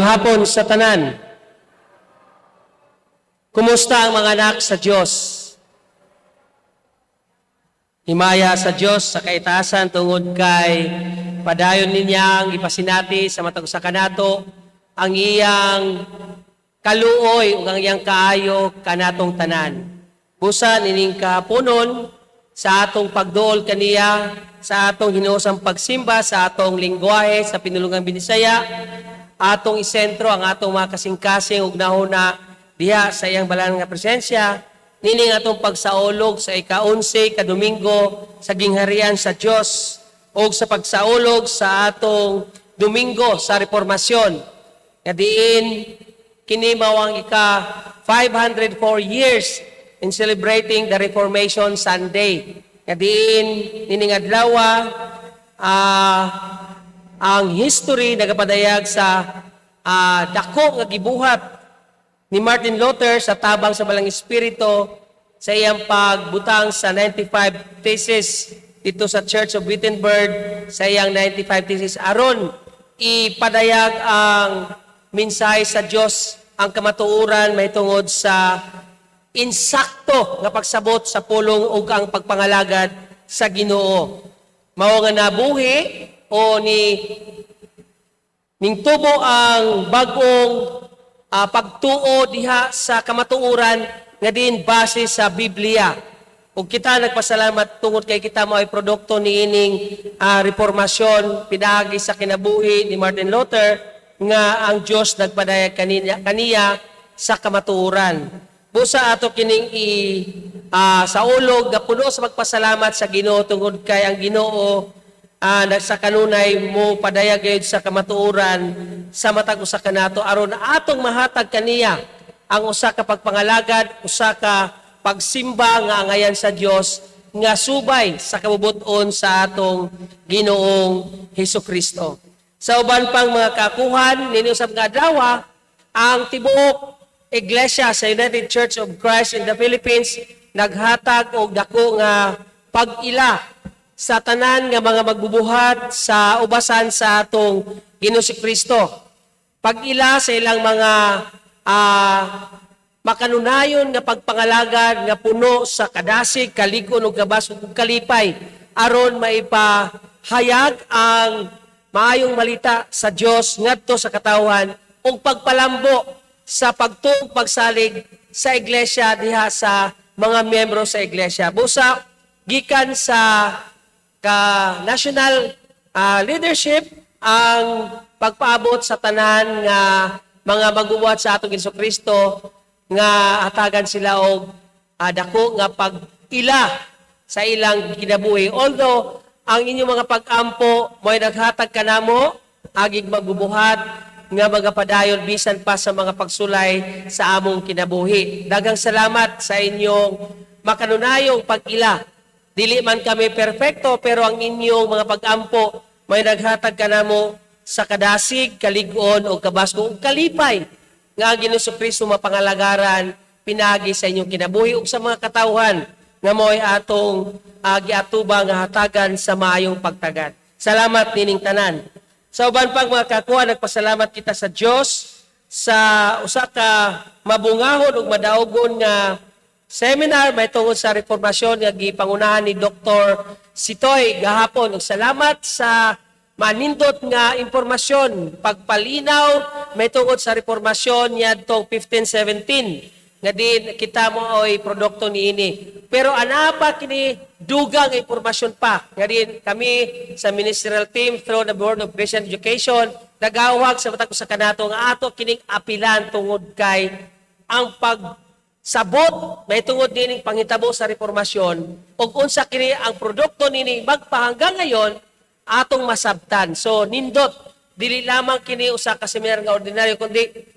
hapon sa tanan. Kumusta ang mga anak sa Diyos? Himaya sa Diyos sa kaitaasan tungod kay padayon ninyang ipasinati sa matag sa kanato ang iyang kaluoy ug ang iyang kaayo kanatong tanan. Busa nining kahaponon sa atong pagduol kaniya, sa atong hinuosang pagsimba, sa atong lingwahe sa pinulungang Binisaya, atong isentro ang atong mga kasing-kasing ug nahuna diha sa iyang balang nga presensya, nining atong pagsaulog sa ika-11 kadomingo sa gingharian sa Dios o sa pagsaulog sa atong Domingo sa Reformasyon. Kadiin kini mao ang ika 504 years in celebrating the Reformation Sunday. Kadiin nining adlaw ang history nagapadayag sa dako nga gibuhat ni Martin Luther sa tabang sa balang espiritu sa iyang pagbutang sa 95 Theses dito sa Church of Wittenberg, sa iyang 95 Theses aron ipadayag ang mensahe sa Dios, ang kamatuoran mahitungod sa insakto nga pagsabot sa pulong ug ang pagpangalagad sa Ginoo. Mao nga nabuhi o ning tubo ang bagong pagtuo diha sa kamatuoran nga din base sa Biblia. Ug kita nagpasalamat tungod kay kita mao ay produkto niining reformasyon pinaagi sa kinabuhi ni Martin Luther nga ang Dios nagpadayag kaniya sa kamatuoran. Busa ato kining sa ulog nga puno sa magpasalamat sa Ginoo tungod kay ang Ginoo sa kanunay mo padayag gayud sa kamatuoran sa matag usa kanato aron atong mahatag kaniya ang usa ka pagpangalagad, usa ka pagsimba nga angayan sa Dios nga subay sa kabubuton sa atong Ginoong Hesukristo. Sa uban pang mga kakuhan ninyo sa mga adlaw, ang tibuok Iglesia sa United Church of Christ in the Philippines naghatag og dako nga pag-ila sa tanan nga mga magbubuhat sa ubasan sa atong Ginoong Kristo. Pag-ila sa ilang mga makanunayon nga pagpangalagad nga puno sa kadasig, kalig-on ug kabas ug kalipay aron maipahayag ang maayong balita sa Dios ngadto sa katawhan ug pagpalambo sa pagtuong pagsalig sa iglesia diha sa mga miyembro sa iglesia. Busa gikan sa national leadership ang pagpaabot sa tanan nga mga magbubuhat sa atong Jesucristo nga hatagan sila og dako nga pag-ila sa ilang kinabuhi. Although ang inyong mga pag-ampo mo'y naghatag kanamo agig magbubuhat nga mga padayon bisan pa sa mga pagsulay sa among kinabuhi. Daghang salamat sa inyong makanunayong pag-ila. Dili man kami perpekto pero ang inyong mga pag-ampo may naghatag kanamo sa kadasig, kalig-on o kabasko o kalipay nga ang Ginoong Kristo mapangalagaran pinagi sa inyong kinabuhi ug sa mga katawhan nga mo'y atong giatuba nga hatagan sa maayong pagtagad. Salamat nining tanan. Sa uban pang mga kakuha, nagpasalamat kita sa Dios sa usa ka mabungahon ug madaugon nga seminar may tungod sa reformasyon nga gipangunahan ni Dr. Sitoy gahapon. Ug salamat sa manindot nga impormasyon, pagpalinaw may tungod sa reformasyon yadtong 1517 nga din kita mo ay produkto niini. Pero ana pa kini dugang impormasyon pa. Nga din kami sa ministerial team through the Board of Christian Education nagawag sa matag sa kanato nga ato kining apilan tungod kay ang pagsabot may tungod nining panghitabo sa reformasyon ug unsa kini ang produkto nini magpahanggang ngayon atong masabtan. So nindot dili lamang kini usa ka seminar nga ordinaryo kundi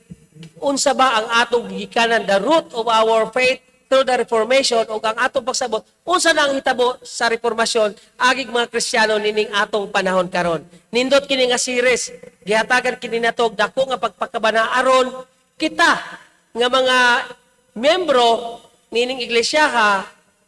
unsa ba ang atong gikanan, the root of our faith through the Reformation o ang atong pagsabot, unsa na ang hitabo sa Reformasyon agig mga Kristiyano nining atong panahon karon. Nindot kini nga series, gihatagan kini nato dako nga pagpakabana aron kita nga mga membro nining iglesia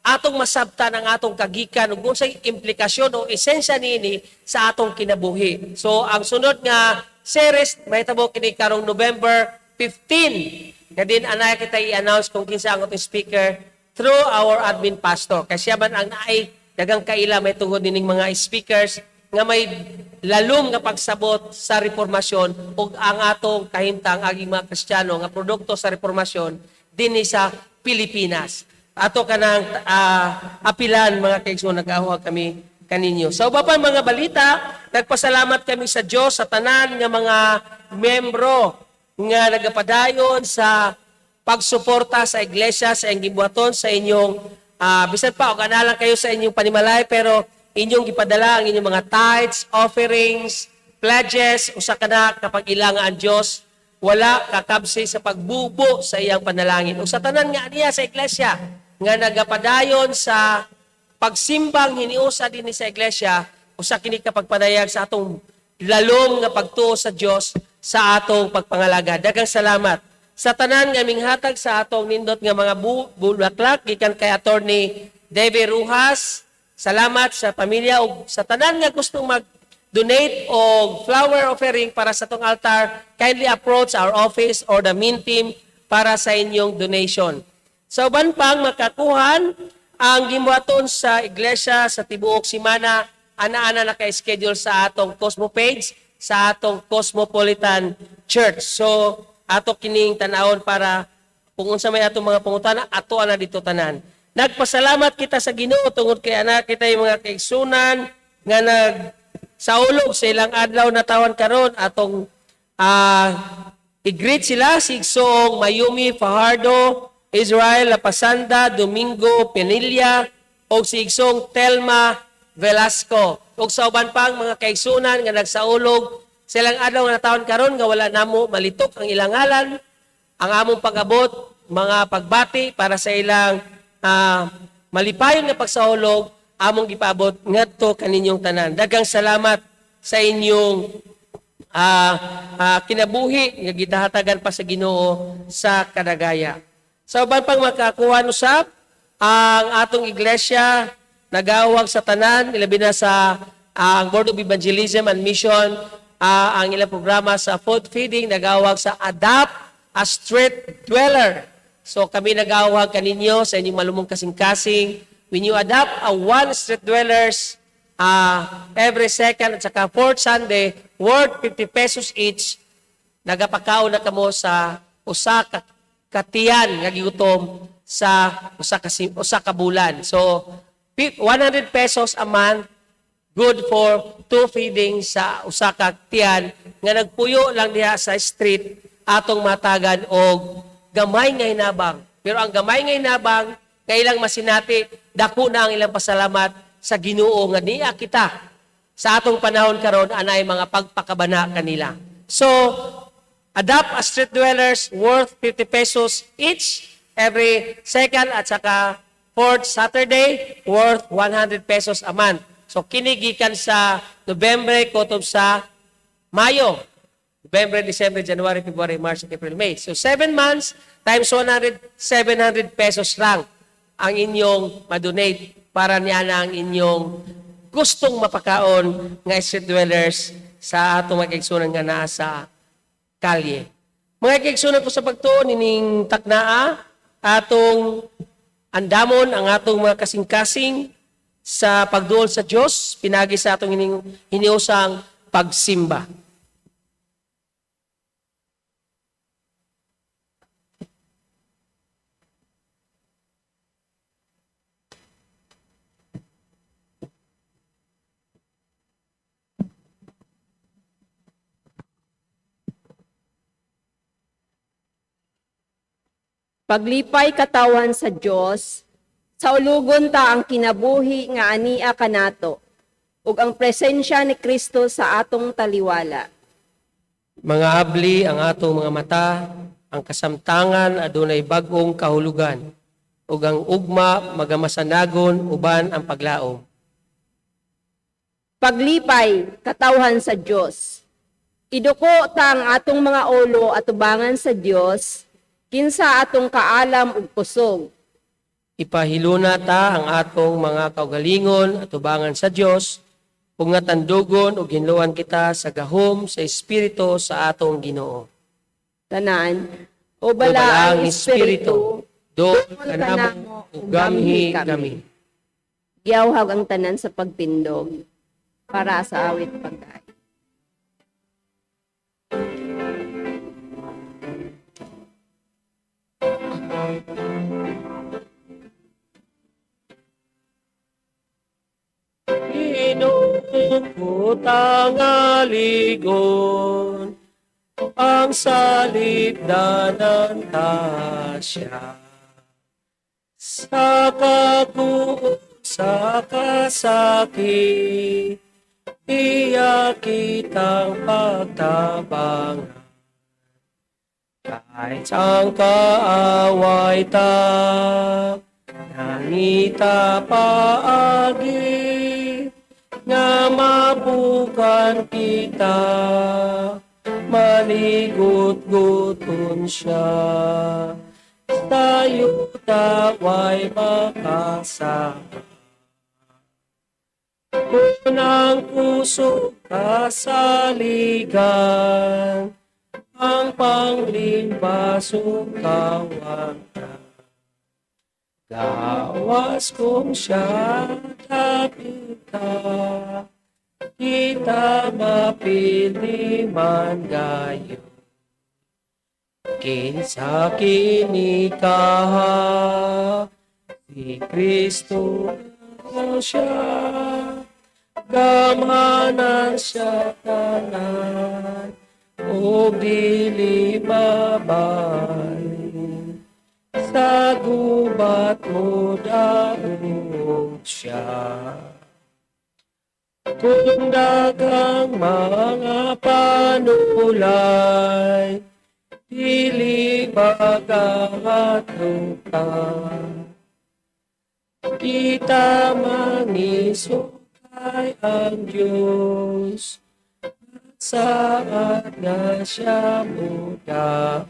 atong masabtan ang atong kagikan ug unsay implikasyon o esensya niini sa atong kinabuhi. So ang sunod nga series may tabo kini karong November 15. Nga din anay kita i-announce kung kinsa ang atong speaker through our admin pastor. Kasi siya man ang naay dagang kaila may tungod dining mga speakers nga may lalom nga pagsabot sa reformasyon ug ang atong kahimtang aging mga Kristiyano nga produkto sa reformasyon dinhi sa Pilipinas. Ato kanang apilan mga kaigsoon, nag-ahuwag kami kaninyo. Sa uba pa mga balita, nagpasalamat kami sa Dios sa tanan nga mga membro nga nagapadayon sa pagsuporta sa iglesia sa inyong gibuhaton sa inyong bisan pa og analang kayo sa inyong panimalay pero inyong gipadala ang inyong mga tithes, offerings, pledges usa kana kapag ilang ang Dios wala kakabsi sa pagbubo sa iyang panalangin. O sa tanan nga niya sa iglesia nga nagapadayon sa pagsimbang hiniusa din sa iglesia usa kini kapagpadayag sa atong lalom nga pagtuo sa Dios sa atong pagpangalaga. Daghang salamat sa tanan nga minghatag sa atong nindot nga mga bulaklak gikan kay Attorney David Rujas. Salamat sa pamilya ug sa tanan nga gustong mag-donate o flower offering para sa atong altar. Kindly approach our office or the main team para sa inyong donation. Sa uban pang makakuhan ang gibuhaton sa iglesia sa tibuok semana ana-ana naka-schedule sa atong Cosmo page sa atong Cosmopolitan Church. So ato kining tan-awon para kung unsa may atong mga pangutana ato ana dito tanan. Nagpasalamat kita sa Ginoo tungod kay ana kita yung mga kaigsunan nga nagsaulog sa ilang adlaw na tawon karon atong i-greet sila si Igsoong Mayumi Fajardo, Israel Lapasanda, Domingo Penilla, o si Igsoong Telma Velasco. O sa uban pang mga kaigsunan nga nagsaulog sa ilang adlaw na tawon karon nga wala namo malitok ang ilang ngalan, ang among pag-abot, mga pagbati para sa ilang malipayon nga pagsaulog, among gipaabot ngadto kaninyong tanan. Daghang salamat sa inyong kinabuhi nga gidahatagan pa sa Ginoo sa kadagaya. Sa uban pang makakuha usab ang atong iglesia nagawag sa tanan ilabi na sa ang Board of Evangelism and Mission ang ilang programa sa food feeding nagawag sa Adopt a Street Dweller. So kami nagawag kaninyo sa inyong malumong kasing-kasing when you adopt a one street dwellers every second at saka fourth Sunday worth 50 pesos each nagapakaon na kamo sa usa ka katiyan nga gigutom sa usa ka bulan. So 100 pesos a month good for 2 feedings sa usa ka tiyan nga nagpuyo lang diha sa street atong matagan og gamay nga hinabang. Pero ang gamay nga hinabang kailang masinati dako na ang ilang pasalamat sa Ginoo nga niya kita sa atong panahon karon anay mga pagpakabana kanila. So adopt a street dwellers worth 50 pesos each every second at saka fourth Saturday worth 100 pesos a month. So kinigikan sa Nobyembre kutob sa Mayo. November, December, January, February, March, April, May. So 7 months times 100, 700 pesos lang ang inyong madonate para niya na ang inyong gustong mapakaon nga street dwellers sa atong mga kaigsunan nga naa sa kalye. Mga kaigsunan ko sa pagtuon, ining taknaa, atong andamon ang atong mga kasing-kasing sa pagduol sa Diyos, pinagi sa atong hiniusang pagsimba. Paglipay katawan sa Dios, sa ulugon ta ang kinabuhi nga ania kanato, ug ang presensya ni Kristo sa atong taliwala. Mga abli ang atong mga mata, ang kasamtangan adunay bag-ong kahulugan, ug ang ugma magamasanagon uban ang paglaom. Paglipay katawhan sa Dios, iduko ta ang atong mga ulo atubangan sa Dios, kinsa atong kaalam ug kusog. Ipahiluna ta ang atong mga kaugalingon at tubangan sa Dios ug nga tandugon ug hinluan kita sa gahom sa espiritu sa atong Ginoo. Tanan, o balaang espiritu, doon kanamo ug gamhi kami. giyawhag ang tanan sa pagtindog para sa awit pagkain. Inukutang aligon, ang salibdanan tasya. Sa kakuot, sa kasakit, iya kitang pagtabangan. Kahit ang kaaway ta, nangita paagi, nga mabukan kita, maligot-guton siya. Tayo taway makasama. Unang puso kasaligan, ang panglimbasong kawangka. Gawas kong siya dapit ka, kita mapili man gayo. Kinsa kinikaha, si Kristo siya, gamanan siya tanan, o dili babay. Sa gubat mo daog siya. Kung dagang mga panulay, dili bagahatlukan. Kita mangisukay ang Diyos, saat nga siya muda.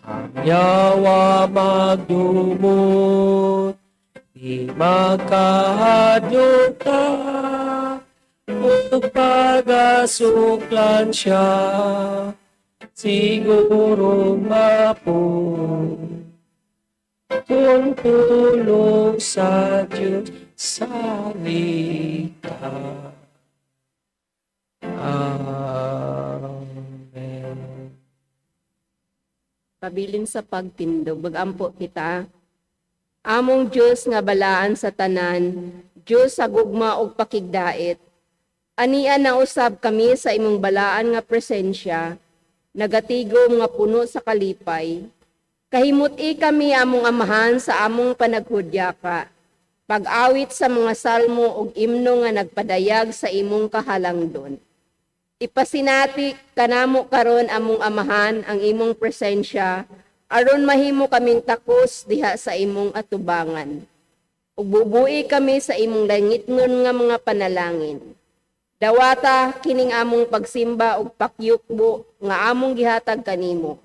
Ang yawa magdumot, di magkahadlok ka, o pagasuklan siya, siguro mapun. Kung tulong sa Diyos salika. Amen. Pabilin sa pagtindog, bagampo kita. Among Diyos nga balaan sa tanan, Diyos sa gugma og pakigdait. Anian na usab kami sa imong balaan nga presensya, nagatigom nga puno sa kalipay. Kahimuti kami among amahan sa among panaghudyaka. Pag-awit sa mga salmo ug imno nga nagpadayag sa imong kahalangdon. Ipasinati kanamo karon among amahan ang imong presensya aron mahimo kaming takos diha sa imong atubangan. Ug bubuhi kami sa imong langitngon nga mga panalangin. Dawata kining among pagsimba ug pakyukbo nga among gihatag kanimo.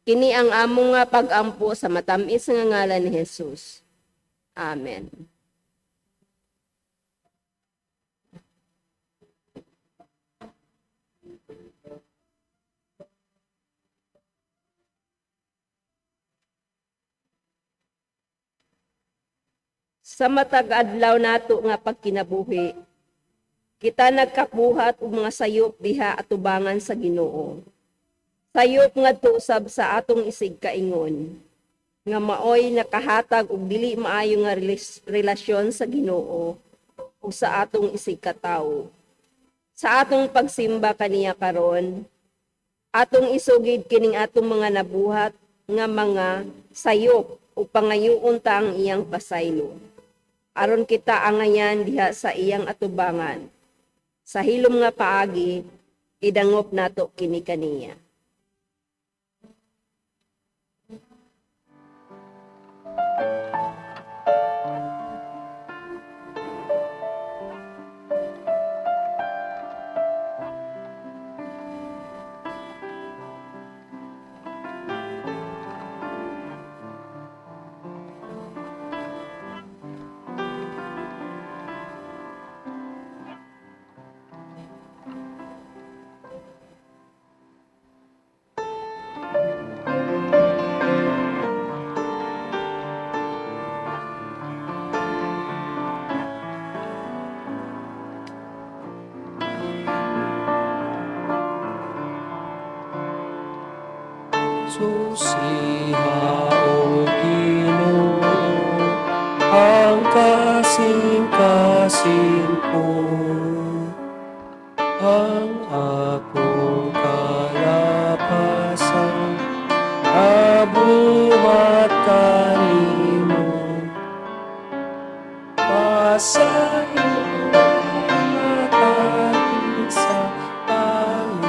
Kini ang among nga pag-ampo sa matamis nga ngalan ni Jesus. Amen. Sa matag adlaw nato nga pagkinabuhi, kita nagkabuhat og mga sayop diha atubangan sa Ginoo. Sayop ngadto usab sa atong isig kaingon, nga maoy nakahatag og dili maayo nga relasyon sa Ginoo ug sa atong isig katawo. Sa atong pagsimba kaniya karon, atong isugid kining atong mga nabuhat nga mga sayop ug pangayoon ta ang iyang pasaylo. Aron kita angayan diha sa iyang atubangan. Sa hilom nga paagi, idangop nato kini kaniya. Siha o Ginoo, ang kasing-kasing ko, ang akong kalapasan, abuhat kanimo, pasayo natin sa pangitaw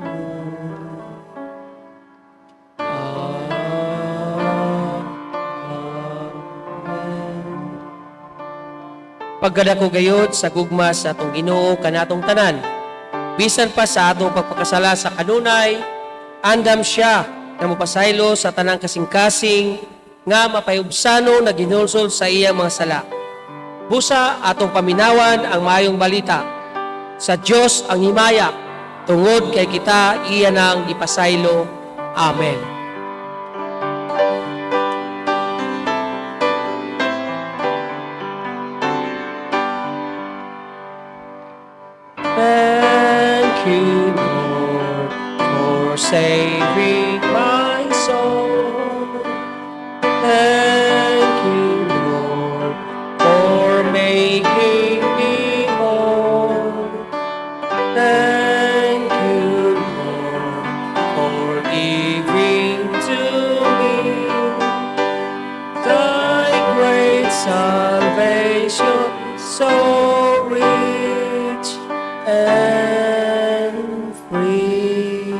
mo. Amen. Pagkadako gayod sa gugma sa atong Ginoo kanatong tanan, bisan pa sa atong pagpakasala sa kanunay, andam siya na mapasaylo sa tanang kasing-kasing nga mapayubsano na ginulsol sa iyang mga sala. Busa atong paminawan ang mayong balita. Sa Dios ang himaya, tungod kay kita iya nang ipasaylo. Amen. Thank you, Lord, for saving my soul. Thank you, Lord, for making me whole. Thank you, Lord, for giving to me thy great salvation, so rich and free.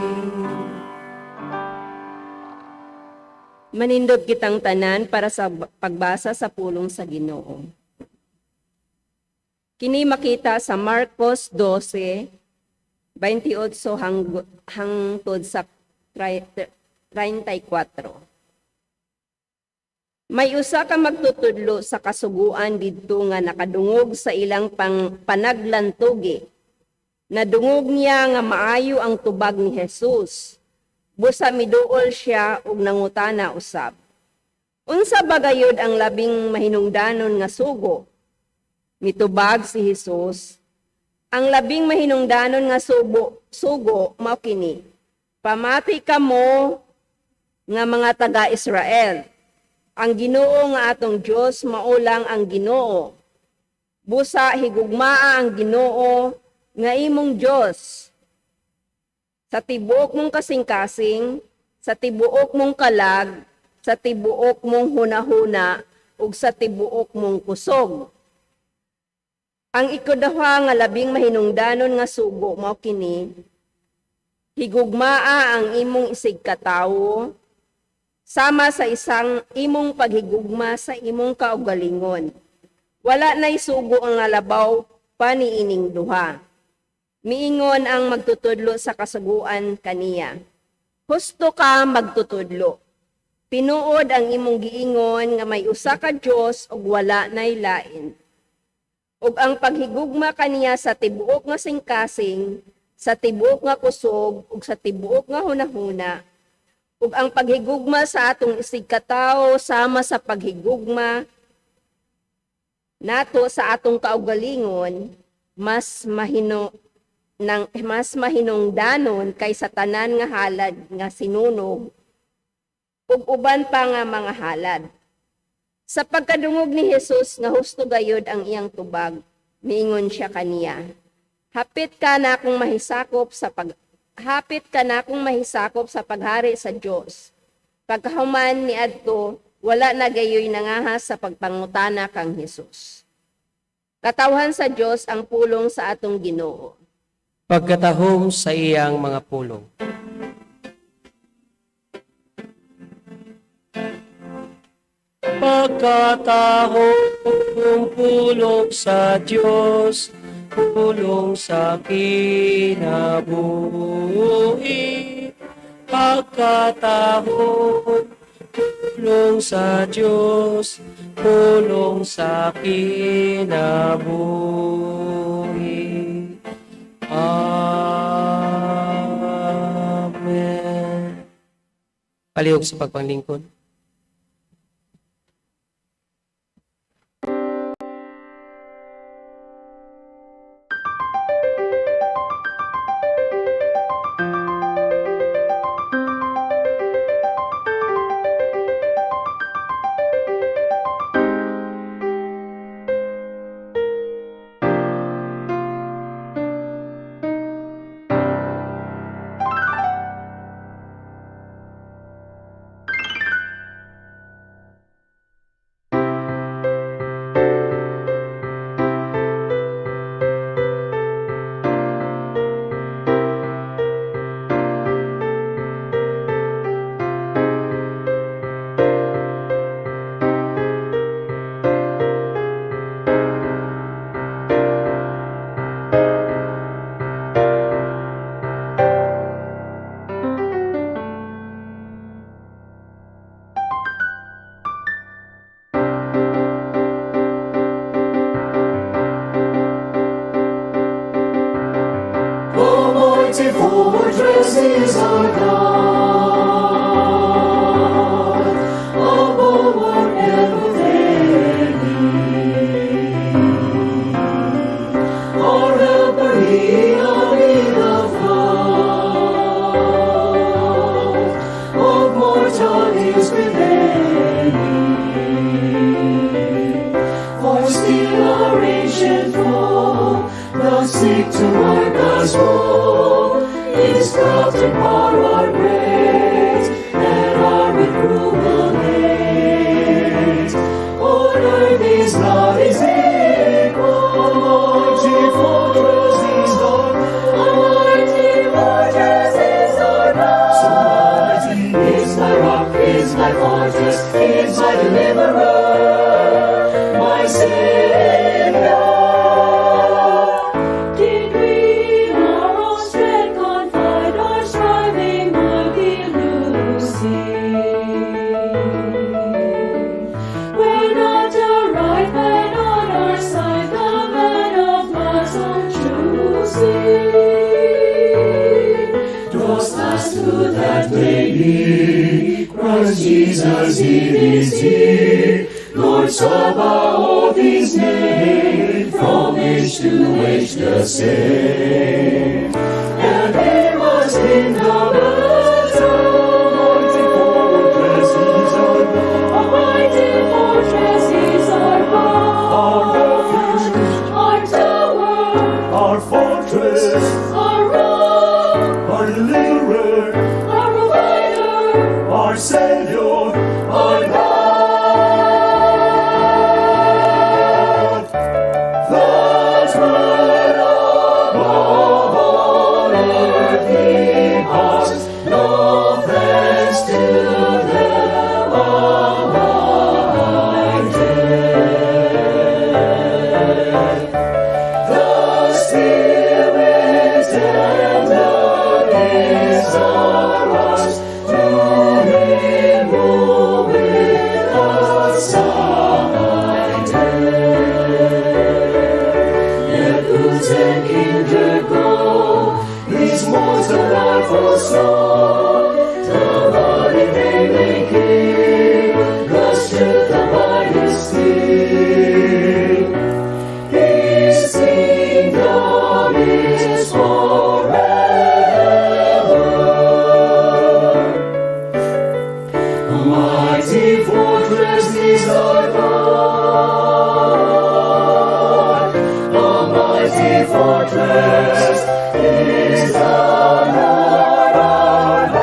Manindog kitang tanan para sa pagbasa sa pulong sa Ginoo. Kini makita sa Marcos 12, 28 hangtod sa 34. May usa ka magtutudlo sa kasuguan didto nga nakadungog sa ilang panaglantugi. Nadungog niya nga maayo ang tubag ni Jesus. Busa miduol siya ug nangutana usab. Unsa bagayod ang labing mahinungdanon nga sugo? Mitubag si Jesus. Ang labing mahinungdanon nga sugo mao kini. Pamati kamo nga mga taga-Israel. Ang Ginoo nga atong Dios mao lang ang Ginoo. Busa higugmaa ang Ginoo nga imong Dios. Sa tibuok mong kasing-kasing, sa tibuok mong kalag, sa tibuok mong hunahuna, ug sa tibuok mong kusog. Ang ikaduha nga labing mahinungdanon nga sugo mao kini, higugmaa ang imong isig katawo, sama sa isang imong paghigugma sa imong kaugalingon. Wala na'y sugo ang nalabaw paniining duha. Miingon ang magtutudlo sa kasuguan kaniya. Husto ka magtutudlo. Tinuod ang imong giingon nga may usa ka Dios ug wala nay lain. Ug ang paghigugma kaniya sa tibuok nga singkasing, sa tibuok nga kusog ug sa tibuok nga hunahuna, ug ang paghigugma sa atong isig katawo sama sa paghigugma nato sa atong kaugalingon, mas mahinungdanon kaysa tanan nga halad nga sinunog ug uban pa nga mga halad. Sa pagkadungog ni Jesus nga husto gayod ang iyang tubag, miingon siya kaniya, hapit ka na akong mahisakop sa paghari sa Dios. Pagkahuman ni adto, wala na gayoy nangahas sa pagpangutana kang Jesus. Katawhan sa Dios ang pulong sa atong Ginoo. Pagkatahom sa iyang mga pulong. Pagkatahom pulong sa Diyos, pulong sa kinabuhi. Pagkatahom pulong sa Diyos, pulong sa kinabuhi. Amen. Palihog sa pagpanglingkod. is our God, above whatever they need. Our helper, He on either flood of mortality's prevailing. For still our ancient foe doth seek to mark us woe. His craft and power are great, and are with cruel hate. On earth is not His equal. Mighty fortress is our God. Mighty fortress is our God. So mighty is my rock, is my fortress, is my deliverer, my Savior. Did we in our own strength confide, our striving would be losing? We're not a right man on our side, the man of God's own choosing. Dost ask who that may be? Christ Jesus, it is He. Lord Sabaoth His name, from age to age the same. And He was in the battle, mighty fortress He's our God. A mighty fortress is our God. Our refuge, our tower, our fortress, our rock, our deliverer, our provider, our Savior, our God. That word above all earthly powers, no thanks to them abideth. The Spirit and the desires to Him who with us abideth. Let goods and kindred go, these mortal life forsake. The body they may give, the strength abide His still. His kingdom is forever. A mighty fortress is our God. A mighty fortress is the Lord our God.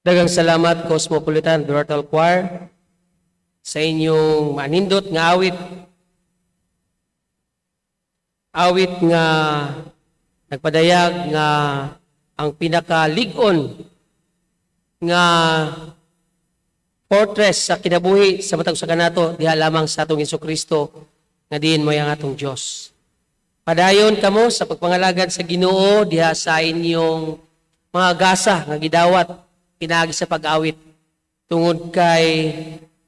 Daghang salamat Cosmopolitan Virtual Choir sa inyong manindot nga awit. Awit nga nagpadayag nga ang pinakalig-on nga fortress sa kinabuhi sa matag sa kanato diha lamang sa atong Hesukristo nga diin mo ang atong Dios. Padayon kamo sa pagpangalagad sa Ginoo diha sa inyong mga gasa nga gidawat pinaagi sa pag-awit tungod kay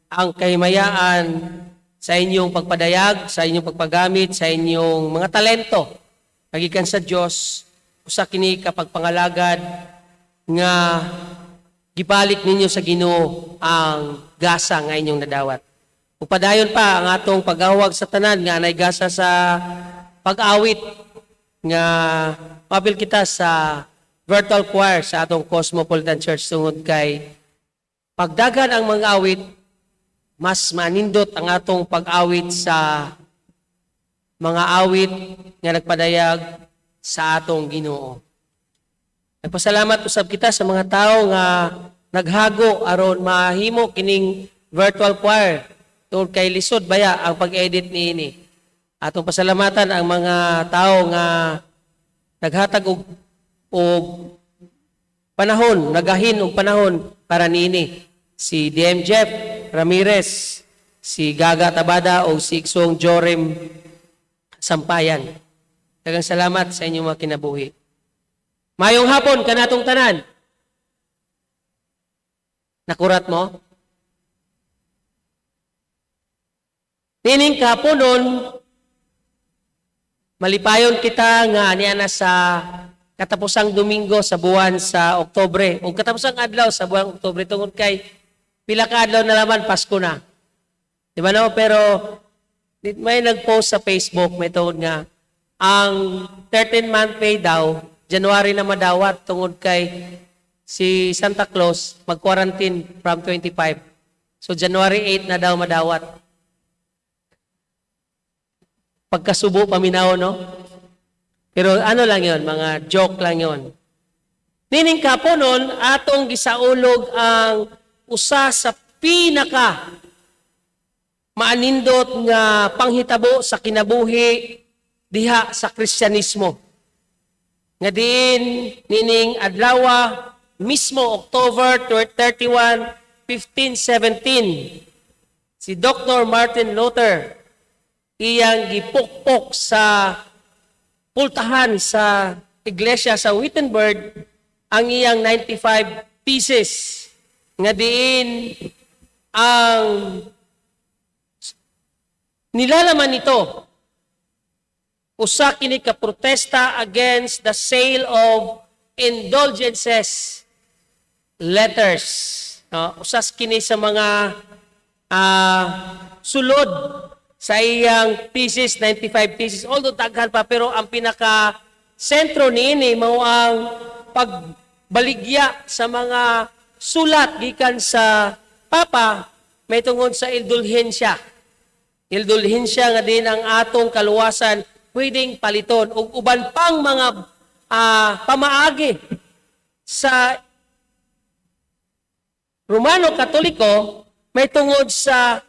ang kahimayaan sa inyong pagpadayag, sa inyong pagpagamit, sa inyong mga talento pagikan sa Dios usa kini kapagpangalagad nga gibalik ninyo sa Ginoo ang gasa nga inyong nadawat. Ug padayon pa ang atong pag-awag sa tanan nga anay gasa sa pag-awit nga mabil kita sa virtual choir sa atong Cosmopolitan Church tungod kay pagdagan ang mga awit, mas manindot ang atong pag-awit sa mga awit nga nagpadayag sa atong Ginoo. Nagpasalamat usab kita sa mga tao nga naghago aron mahimo kining virtual choir tungod kay lisod baya ang pag-edit niini. Atong pasalamatan ang mga tao nga naghatag og panahon, nagahin og panahon para niini. Si DM Jeff Ramirez, si Gaga Tabada o si Iksong Jorem Sampayan. Daghang salamat sa inyong mga kinabuhi. Mayong hapon kanatong tanan. Nakurat mo? Tining kahaponon, malipayon kita nga niya na sa katapusang Domingo sa buwan sa Oktobre. O katapusang adlaw sa buwan Oktobre tungod kay pila ka adlaw na naman Pasko na. Di ba no? Pero may nag-post sa Facebook, may tungod nga ang 13-month pay daw, January na madawat tungod kay si Santa Claus mag-quarantine from 25. So January 8 na daw madawat. Pagkasubo paminaw, no? Pero ano lang yon, mga joke lang yon. Nining kaponon, atong gisaulog ang usa sa pinaka maanindot nga panghitabo sa kinabuhi diha sa Kristyanismo. Nga din, nining adlawa, mismo October 31, 1517, si Dr. Martin Luther, iyang gipukpok sa pultahan sa iglesia sa Wittenberg ang iyang 95 thesis. Nga diin ang nilalaman nito usa kini ka protesta against the sale of indulgences letters. Usas kini sa mga sulod sa iyang thesis, 95 thesis. Although daghan pa, pero ang pinaka sentro niini mao ang pagbaligya sa mga sulat gikan sa Papa may tungod sa indulhensya. Indulhensya nga din ang atong kaluwasan pwedeng paliton ug uban pang mga pamaagi sa Romano Katoliko may tungod sa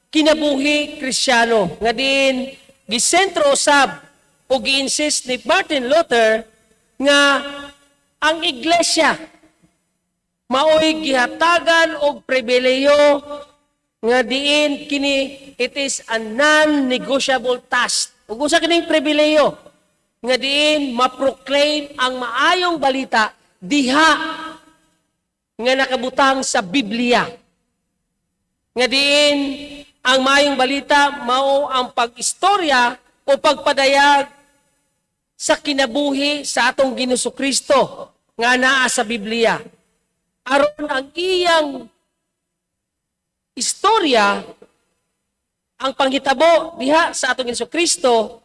kinabuhi Kristiyano nga din gisentro usab o gi-insist ni Martin Luther nga ang iglesia mao'y gihatagan og pribileyo nga diin kini it is a non-negotiable task. Ug usa kining pribileyo nga diin ma-proclaim ang maayong balita diha nga nakabutang sa Biblia. Nga diin ang maayong balita mao ang pag-istorya o pagpadayag sa kinabuhi sa atong Ginoong Kristo nga naa sa Biblia. Aron ang iyang istorya, ang panghitabo diha sa atong Ginoong Kristo,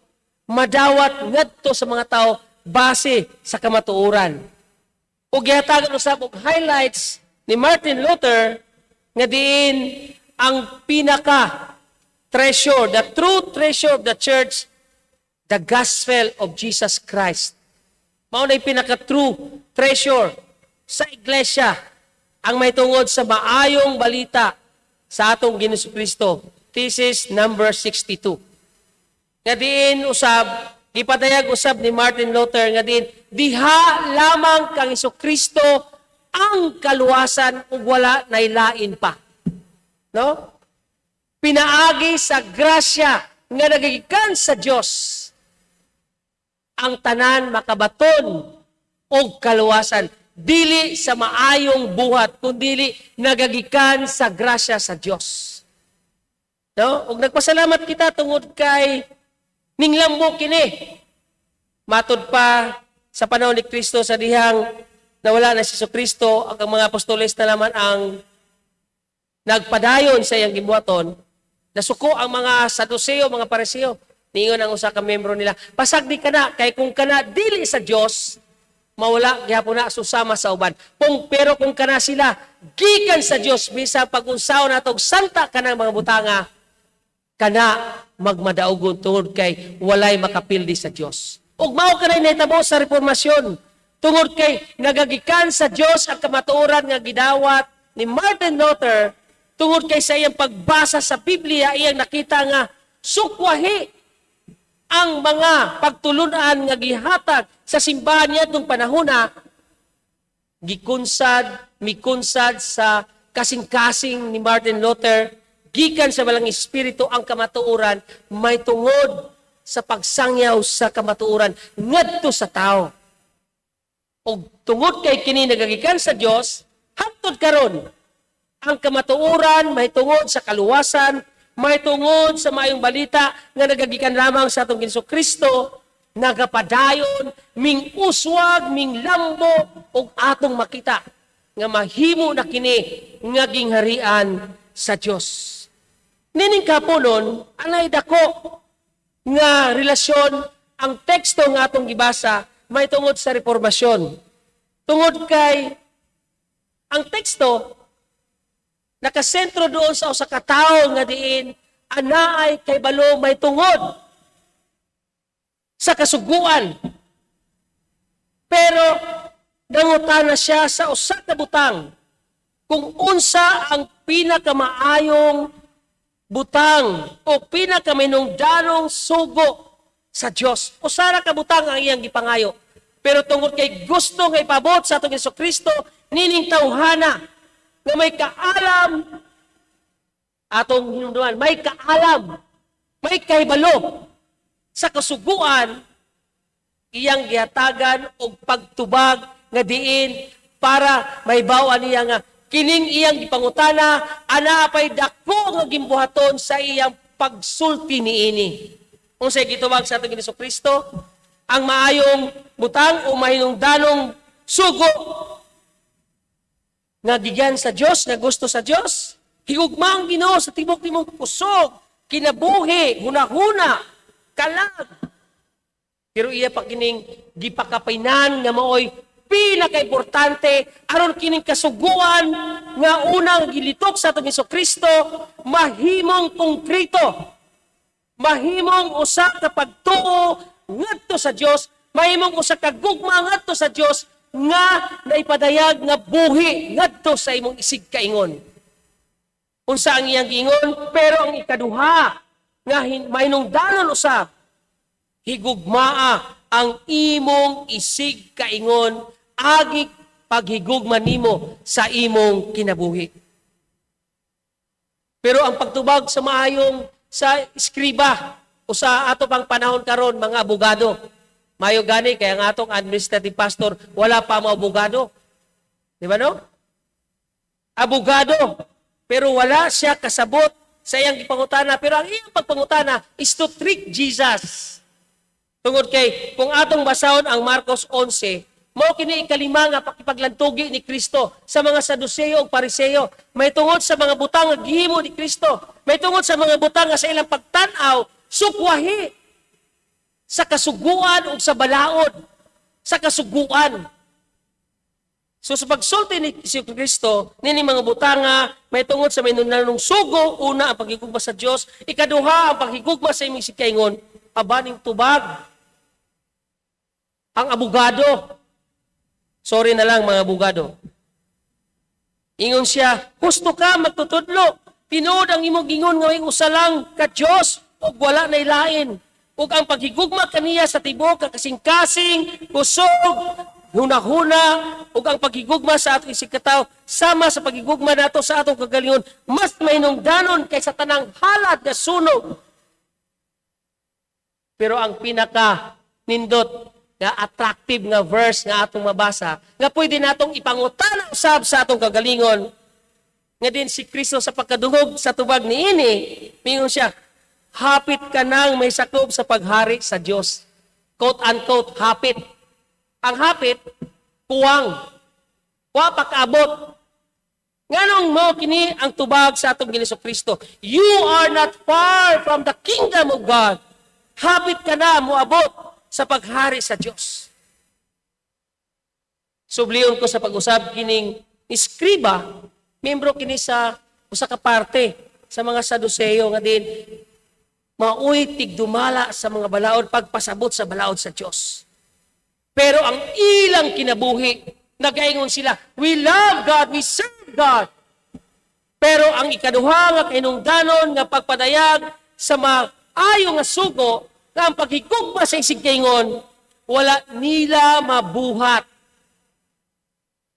madawat ngadto sa mga tao base sa kamatuoran. O gihatagan usab og highlights ni Martin Luther nga diin ang pinaka treasure, the true treasure of the church, the gospel of Jesus Christ. Mao na pinaka true treasure sa iglesia ang may tungod sa maayong balita sa atong Ginoong Kristo. Thesis number 62. Nga diin usab, ipadayag usab ni Martin Luther nga diin, diha lamang kang Kristo ang kaluwasan ug wala nailain pa. No? Pinaagi sa grasya nga nagagikan sa Dios ang tanan makabaton og kaluwasan dili sa maayong buhat kundi nagagikan sa grasya sa Dios. No? Ug nagpasalamat kita tungod kay ninglambo kini. Matud pa sa panahon ni Kristo sa dihang nawala na si Kristo, ang mga apostoles na naman ang nagpadayon sa iyang gibuhaton. Nasuko ang mga Saduseo, mga Pariseo. Ningon ang usa ka membro nila, pasagdi ka na, kay kung kana dili sa Dios, mawala gihapon na susama sa uban. Pero kung kana sila, gikan sa Dios, bisa pag-unsaon natog santa kanang mga butanga, kana magmadaugon tungod kay walay makapildi sa Dios. Ug mao kanay nahitabo sa reformasyon, tungod kay nagagikan sa Dios ang kamatuoran nga gidawat ni Martin Luther, tungod kay sa iyang pagbasa sa Biblia, iyang nakita nga sukwahi ang mga pagtulunan nga gihatag sa simbahan niya itong panahona, mikunsad sa kasing-kasing ni Martin Luther, gikan sa walang espiritu ang kamatuoran, may tungod sa pagsangyaw sa kamatuoran ngadto sa tao. Og tungod kay kini nagagikan sa Dios, hangtod karon ang kamatuoran may tungod sa kaluwasan, may tungod sa maayong balita nga nagagikan lamang sa atong Kristo, nagapadayon, ming uswag, ming lambo, og atong makita nga mahimo na kini nga gingharian sa Dios. Nining kaponon, anay dako nga relasyon ang teksto nga atong gibasa may tungod sa reformasyon. Tungod kay ang teksto nakasentro doon sa usa ka tawo nga diin anaay kay balo may tungod sa kasuguan. Pero nangutana siya sa usa ka butang kung unsa ang pinakamaayong butang o pinakaminungdanong sugo sa Dios. Usa ra ka butang ang iyang gipangayo. Pero tungod kay gusto nga ipabot sa atong Kristo nining tawhana nga may kaalam atong hinumduman, may kaalam, may kahibalo sa kasuguan, iyang gihatagan og pagtubag nga diin para may bawan niya nga kining iyang gipangutana ana pay dako nga gimbuhaton sa iyang pagsulti niini. Unsay gitubag sa atong Kristo? Ang maayong butang o mahinungdanong sugo nga gigan sa Dios, nga gusto sa Dios. Higugma ang Ginoo sa tibok nimong kusog, kinabuhi, hunahuna, kalag. Pero iya pa kining gipakapainan nga maoy pinaka-importante aron kining kasuguan nga unang gilitok sa atong Kristo mahimong konkreto, mahimong usa ka pagtuo ngadto sa Dios, mahimong usa ka gugma ngadto sa Dios nga naipadayag nga buhi ngadto sa imong isig kaingon. Unsa ang iyang giingon? Pero ang ikaduha nga mahinungdanon usab, higugmaa ang imong isig kaingon agi paghigugma nimo sa imong kinabuhi. Pero ang pagtubag sa maayong sa eskriba o sa ato pang panahon karon mga abogado, mayo gani kaya ang atong administrative pastor wala pa mga abogado. Di ba no? Abogado, pero wala siya kasabot sa iyang gipangutana, pero ang iyang pagpangutana is to trick Jesus. Tungod kay kung atong basahon ang Marcos 11, mao kini ikalima nga pakipaglantugi ni Kristo sa mga Saduceo ug Pariseo. May tungod sa mga butang nga gihimo ni Kristo. May tungod sa mga butang nga sa ilang pagtan-aw sukwahi sa kasuguan ug sa balaod sa kasuguan. So sa pagsulti ni Kristo nini mga butang nga may tungod sa minunanong sugo, una ang paghigugma sa Dios, ikaduha ang paghigugma sa imong sikaingon, abaning tubag. Ang abogado, sorry na lang mga abogado, ingon siya, gusto ka magtutudlo, tinuod ang imong gingon nga may usa lang ka Dios ug wala nay lain. Ug ang paghigugma kaniya sa tibok kasing-kasing, kusog, hunahuna, ug ang paghigugma sa atong isikataw sama sa paghigugma nato sa atong kagalingon, mas mahinungdanon kaysa tanang halad nga sunog. Pero ang pinaka nindot nga attractive nga verse nga atong mabasa, nga pwede natong ipangutana usab sa atong kagalingon, nga din si Kristo sa pagkadungog sa tubag niini, mingon siya, hapit ka nang may sakop sa paghari sa Dios. Quote unquote, hapit. Ang hapit, kuwang. Wa pakaabot. Nganong mo kini ang tubag sa atong Ginoong Kristo. You are not far from the kingdom of God. Hapit ka na moabot sa paghari sa Dios. Subliyon ko sa pag-usab kining iskriba, membro kini sa usa ka parte sa mga Saduceo nga din mauy tigdumala sa mga balaod pagpasabot sa balaod sa Dios. Pero ang ilang kinabuhi, nagaingon sila, we love God, we serve God. Pero ang ikaduha nga kinungdanon nga pagpadayag sa maayo nga sugo, nga ang paghigugma sa isig kaingon, wala nila mabuhat.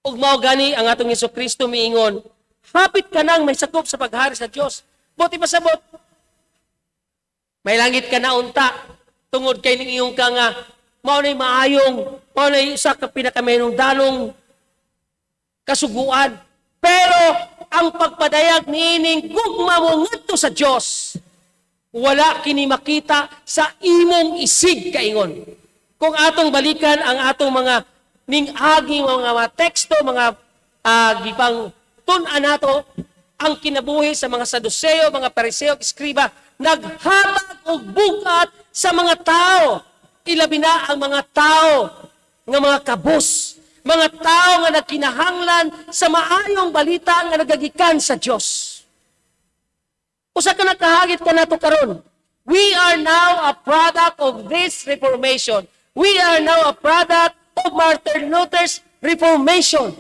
Ug mao gani ang atong Kristo miingon, hapit ka nang may sakop sa paghari sa Dios. Buti pasabot. May langit ka na unta, Tungod kay ning iyong ka nga mao nay maayong, mao nay usa ka pinakamenong dalong kasuguan. Pero ang pagpadayag niining gugma mo ngadto sa Dios, wala kini makita sa imong isig kaingon. Kung atong balikan ang atong mga ning-agi mga teksto, mga gipang tun-an nato, ang kinabuhi sa mga Saduseo, mga Pariseo, Iskriba, naghatag og bugat sa mga tao. Ilabi na ang mga tao nga mga kabus, mga tao nga nagkinahanglan sa maayong balita nga nagagikan sa Dios. Usa ka nakahagit ka nato karon. We are now a product of this reformation. We are now a product of Martin Luther's reformation.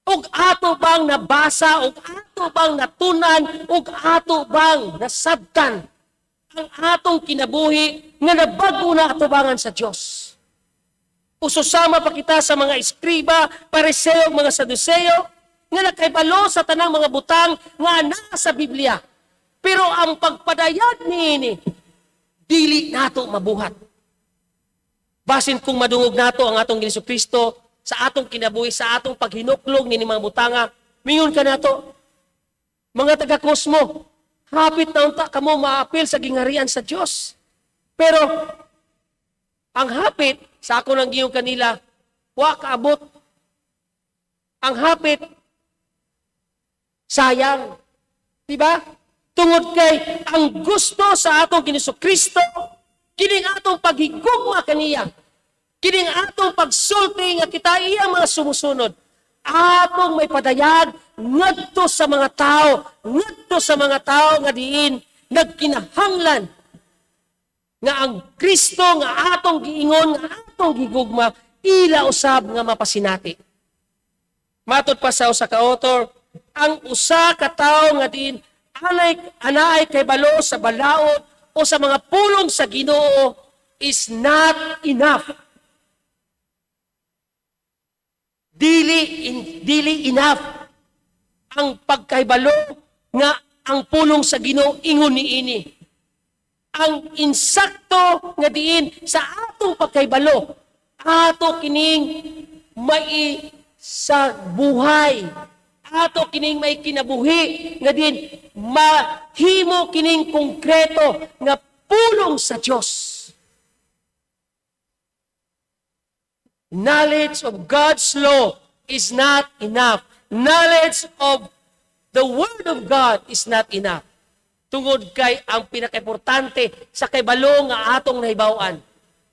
Ug ato bang nabasa, ug ato bang natunan, ug ato bang nasabtan ang atong kinabuhi nga nabago na atubangan sa Dios. Ususama pa kita sa mga Iskriba, Pariseo, mga Saduseo, nga nakaibalo sa tanang mga butang nga naa sa Biblia. Pero ang pagpadayag niini, dili nato mabuhat. Basin kung madungog nato ang atong Jesucristo sa atong kinabuhi, sa atong paghinuklog ni mga butanga, mingon ka nato, mga taga-kosmo, hapit na unta kamo maapil sa gingharian sa Dios. Pero ang hapit sa ako nang giyong kanila, wa kaabot. Ang hapit sayang. Diba? Tungod kay ang gusto sa atong Jesucristo, kining atong paghigugma kaniya, kining atong pagsulti nga kita iya mga sumusunod, atong may padayag ngadto sa mga tao nga diin nagkinahanglan nga ang Kristo nga atong giingon, nga atong gigugma, ila usab nga mapasinati. Matod pa sa usa ka author, ang usa ka tawo nga diin anaay kay balo sa balaod o sa mga pulong sa Ginoo is not enough. Dili enough ang pagkaibalo nga ang pulong sa Ginoo ingon niini. Ang insakto nga diin sa atong pagkaibalo, ato kining mai sa buhay, ato kining may kinabuhi nga din mahimo kining konkreto nga pulong sa Dios. Knowledge of God's law is not enough. Knowledge of the Word of God is not enough. Tungod kay ang pinakaimportante sa kaybalo nga atong nahibaw-an,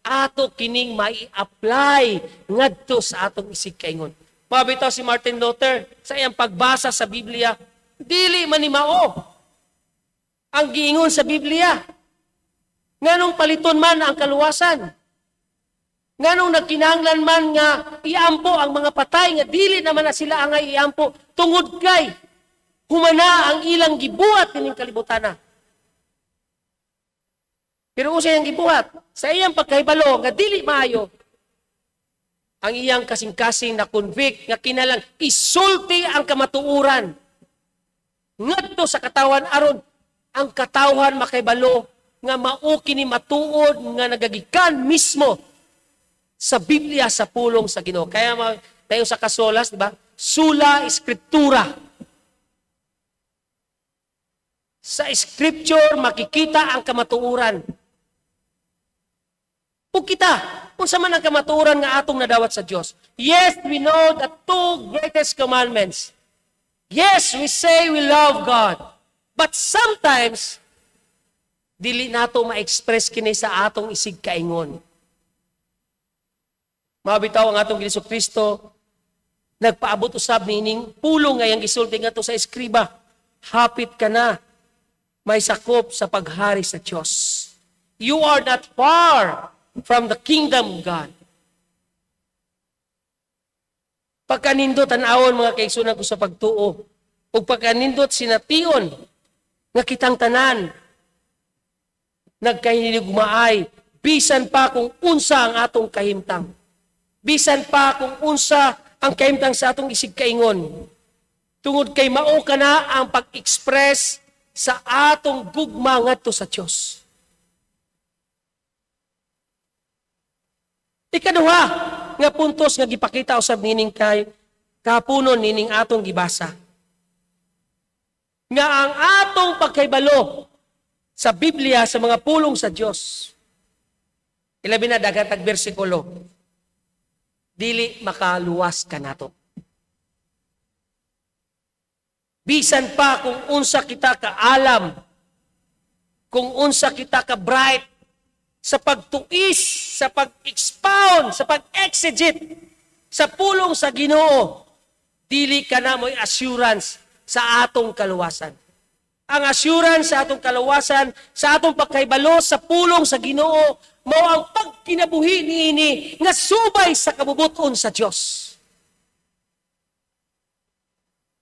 ato kining mai-apply ngadto sa atong isig kaingon. Mabitaw si Martin Luther sa iyang pagbasa sa Biblia, dili man ni mao ang giingon sa Biblia. Nganong paliton man ang kaluwasan? Nganong nagkinahanglan man nga iampo ang mga patay nga dili naman na sila angay iampo tungod kay humana ang ilang gibuhat kining kalibutan. Pero usay ang gibuhat sa iyang pagkahibalo nga dili maayo, ang iyang kasing-kasing na convict nga kinalang isulti ang kamatuuran ngadto sa katawan aron ang katawhan makaibalo nga mao kini matuod nga nagagikan mismo sa Biblia sa pulong sa Ginoo. Kaya tayo sa kasolas, di ba? Sola Scriptura. Sa Scripture makikita ang kamatuuran. Ug kita, unsa man ang kamatuoran nga atong nadawat sa Dios. Yes, we know the two greatest commandments. Yes, we say we love God. But sometimes dili nato ma-express kini sa atong isig kaingon. Mabitaw ang atong Jesucristo, nagpaabot usab niining pulong nga yang gisulti ngadto sa Iskriba. Hapit ka na, may sakop sa paghari sa Dios. You are not far from the kingdom of God. Pagkanindot tan-awon mga kaigsunan ko sa pagtuo, ug pagkanindot sination nga kitang tanan nagkahinigmaay bisan pa kung unsa ang atong kahimtang. Bisan pa kung unsa ang kahimtang sa atong isig kaingon. Tungod kay mao kana ang pag-express sa atong gugma ngadto sa Dios. Ikaduha, nga puntos nga gipakita usab nining kay kapunon nining atong gibasa. Nga ang atong pagkaybalo sa Biblia sa mga pulong sa Dios. Ilabi na dagatag bersikulo. Dili makaluwas ka nato. Bisan pa kung unsa kita kaalam, kung unsa kita ka bright sa pagtuis, sa pag-expound, sa pag-exegete sa pulong sa Ginoo, dili ka na mo'y assurance sa atong kaluwasan. Ang assurance sa atong kaluwasan, sa atong pagkaybalo sa pulong sa Ginoo, mao ang pagkinabuhi niini nga subay sa kabubuton sa Dios.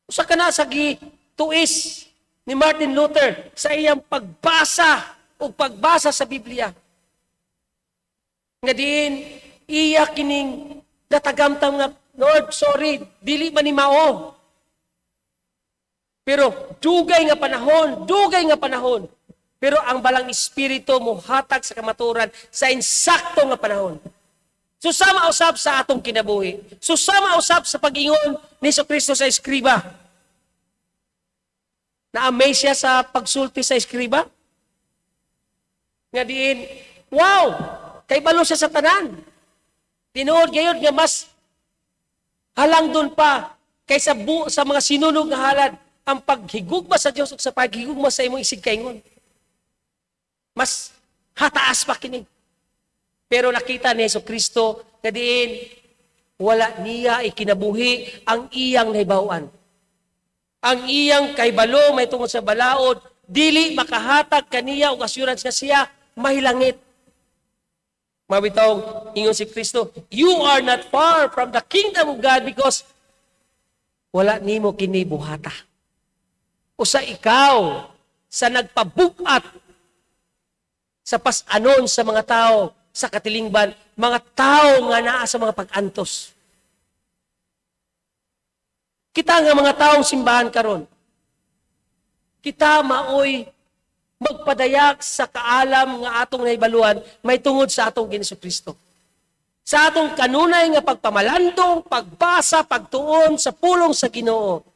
Usa ka na sa gituis ni Martin Luther sa iyang pagbasa sa Biblia. Nga diin, iya kining natagamtam nga, Lord, sorry, dili man ni mao. Pero dugay nga panahon. Pero ang balang espiritu mo hatag sa kamaturan sa insakto nga panahon. Susama usab sa atong kinabuhi. Susama usab sa pag-ingon ni Jesucristo sa eskriba. Na-amaze siya sa pagsulti sa eskriba. Nga diin, wow! Kay balo siya sa tanan. Tinuod gayud nga mas halang dun pa kaysa sa mga sinunog nga halad ang paghigugma sa Dios ug sa paghigugma sa imong isig kaingon. Mas hataas pa kini. Pero nakita ni Jesucristo nga diin wala niya ikinabuhi ang iyang nahibaw-an. Ang iyang kaybalo may tungod sa balaod, dili makahatag kaniya og assurance nga siya mahilangit. Mabitaw ingon si Kristo, you are not far from the kingdom of God because wala nimo kini buhata. Usa ikaw sa nagpabukat sa pas-anon sa mga tao sa katilingban, mga tao nga naa sa mga pag-antos. Kita nga mga taong simbahan karon. Kita maoy magpadayag sa kaalam nga atong nahibaluan may tungod sa atong Jesucristo. Sa atong kanunay nga pagpamalandong, pagbasa, pagtuon sa pulong sa Ginoo.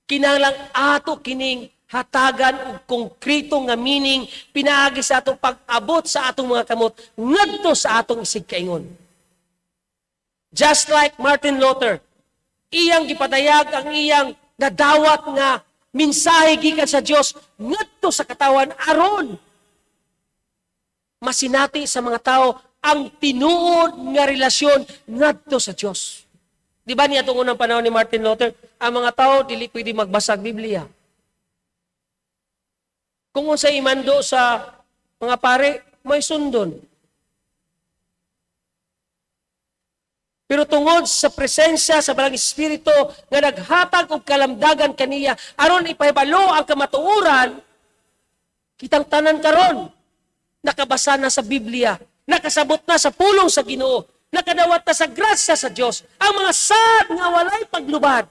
Kinahanglan ato kining hatagan og konkreto nga meaning pinaagi sa atong pag-abot sa atong mga kamot ngadto sa atong isig kaingon. Just like Martin Luther, iyang gipadayag ang iyang nadawat nga mensahe gikan sa Dios ngadto sa katawan aron masinati sa mga tao ang tinuod nga relasyon ngadto sa Dios. Di ba niya itong unang panahon ni Martin Luther, ang mga tao dili pwede magbasa og Biblia. Kung unsay imando sa mga pare, may sundon. Pero tungod sa presensya sa Balang Espiritu nga naghatag og kalamdagan kaniya aron ipahibalo ang kamatuoran, kitang tanan karon nakabasa na sa Biblia, nakasabot na sa pulong sa Ginoo, nakadawat na sa grasya sa Dios ang mga sad nga walay paglubad.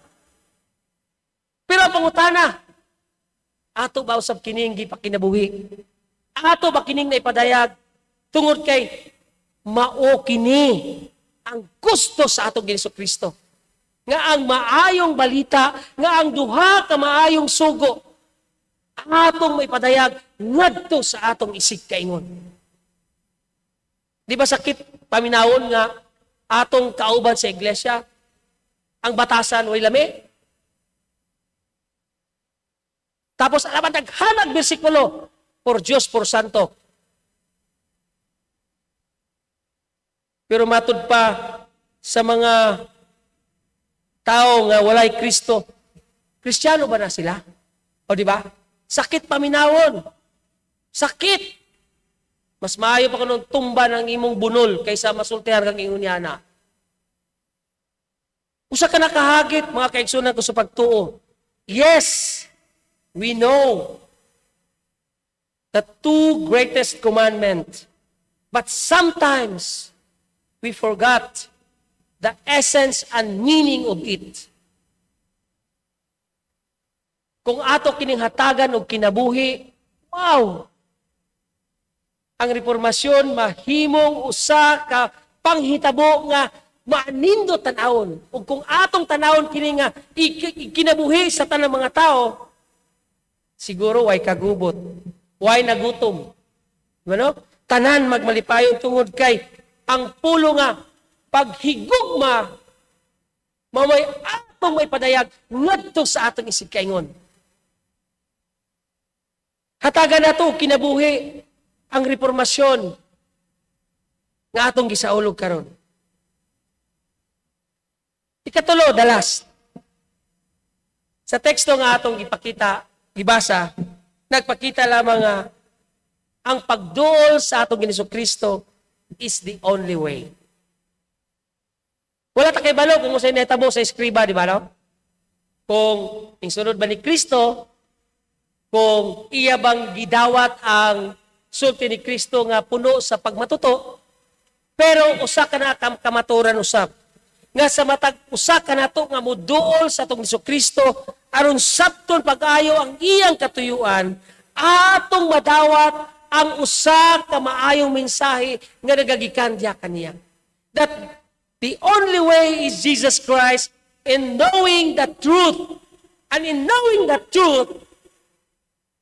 Pero ang pangutana, ato ba usab kining gipakinabuhi? Ato ba kining naipadayag tungod kay mao kini ang gusto sa atong Jesucristo? Nga ang maayong balita, nga ang duha ka maayong sugo, atong maipadayag ngadto sa atong isig kaingon. Di ba sakit paminawon nga atong kauban sa iglesia, ang batasan way lami? Tapos alaman naghanag bersikulo, por Diyos, por Santo. Pero matud pa sa mga tao nga walay Kristo, Kristiyano ba na sila? O di ba? Sakit paminawon. Sakit. Mas maayo pa kanong tumba ng imong bunol kaysa masultihan kang ingon yana. Usa ka nakahagit, mga kaigsunan ko sa pagtuo. Yes, we know the two greatest commandments. But sometimes, we forgot the essence and meaning of it. Kung ato kining hatagan og kinabuhi, wow! Ang reformasyon mahimong usa ka panghitabo nga maanindot tanawon. Ug kung atong tanawon kini nga kinabuhi sa tanang mga tao, siguro way kagubot, way nagutom. Ano? Tanan magmalipayon tungod kay ang pulo nga paghigugma mamay atong may padayag ngadto sa atong isig kaingon. Hatagan nato kinabuhi ang reformasyon nga atong gisaulog karon. Ikatulo, the last. Sa teksto nga atong gibasa, nagpakita lamang nga ang pagduol sa atong Jesucristo is the only way. Wala ta kay balo kung usay nahitabo sa eskriba, di ba no? Kung ingsunod ba ni Kristo, kung iya bang gidawat ang sulti ni Kristo nga puno sa pagmatuto, pero usa ka na kamaturan usab. Nga sa matag usa ka nato nga moduol sa atong Jesucristo aron sabton pag-ayo ang iyang katuyuan, atong madawat ang usa ka maayong mensahe nga nagagikan diha kaniya. That the only way is Jesus Christ, in knowing the truth. And in knowing the truth,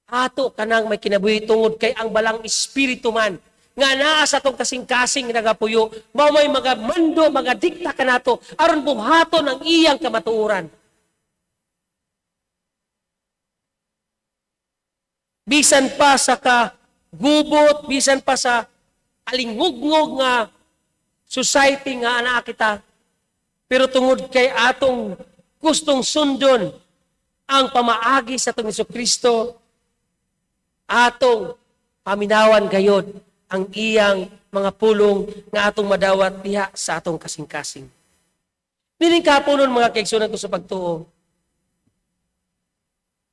ato kanang may kinabuhi tungod kay ang balang espiritu man nga naa sa tong kasing-kasing nagapuyo, mao may mga mando, mga dikta kanato aron buhaton ang iyang kamatuoran. Bisan pa sa kagubot, bisan pa sa alingugngog nga society nga ana kita, pero tungod kay atong gustong sundon ang pamaagi sa atong Jesucristo, atong paminawan gayod ang iyang mga pulong nga atong madawat diha sa atong kasing-kasing. Bining kapunon mga kaigsunan ko sa pagtuo,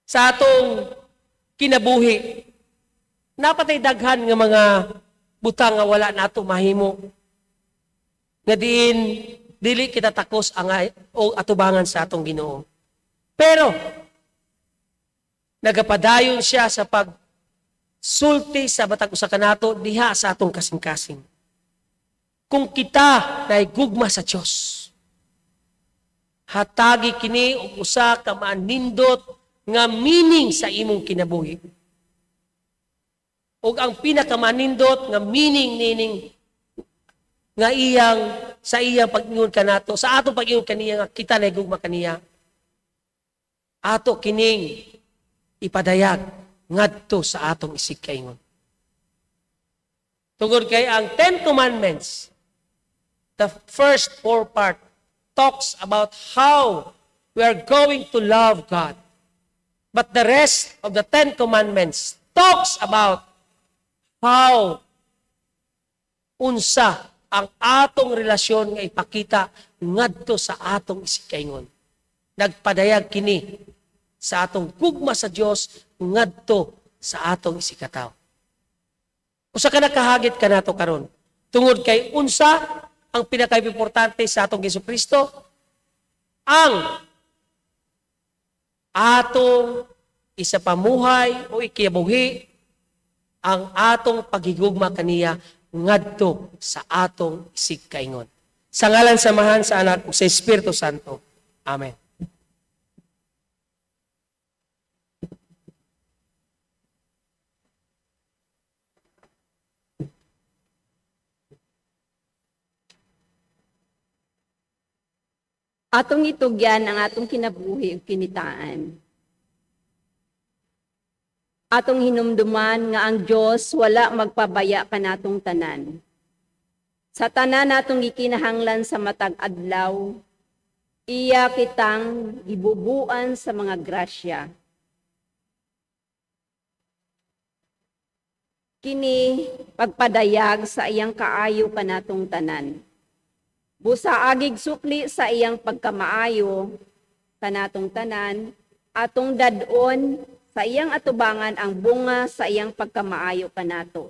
sa atong kinabuhi, napatay daghan nga mga butang nga wala nato mahimo. Nga dili kita takos ang o atubangan sa atong Ginoo. Pero nagapadayon siya sa sulti sa batag usa kanato diha sa atong kasing-kasing. Kung kita naigugma sa Dios, hatagi kini og usa ka maanindot nga meaning sa imong kinabuhi. Og ang pinakamanindot nga meaning nining nga sa iyang pag-ingon kanato, sa atong pag-ingon kaniya nga kita naigugma kaniya, ato kining ipadayag ngadto sa atong isig kaingon. Tungod kay ang 10 Commandments, the first 4 part talks about how we are going to love God. But the rest of the 10 Commandments talks about how unsa ang atong relasyon nga ipakita ngadto sa atong isig kaingon. Nagpadayag kini sa atong gugma sa Dios ngadto sa atong isikataw. Usa ka nakahagit kanato karon. Tungod kay unsa ang pinaka-importante sa atong Jesucristo? Ang atong isa pamuhay o ikibuhi, ang atong paghigugma kaniya ngadto sa atong isig kaingon. Sa ngalan samahan sa Anak ug sa Espiritu Santo. Amen. Atong itugyan ang atong kinabuhi ug kinitaan. Atong hinumduman nga ang Dios wala magpabaya kanatong tanan. Sa tanan natong gikinahanglan sa matag adlaw, iya kitang gibubuan sa mga grasya. Kini pagpadayag sa iyang kaayo kanatong tanan. Busa agig sukli sa iyang pagkamaayo kanatong tanan, atong dadon sa iyang atubangan ang bunga sa iyang pagkamaayo kanato.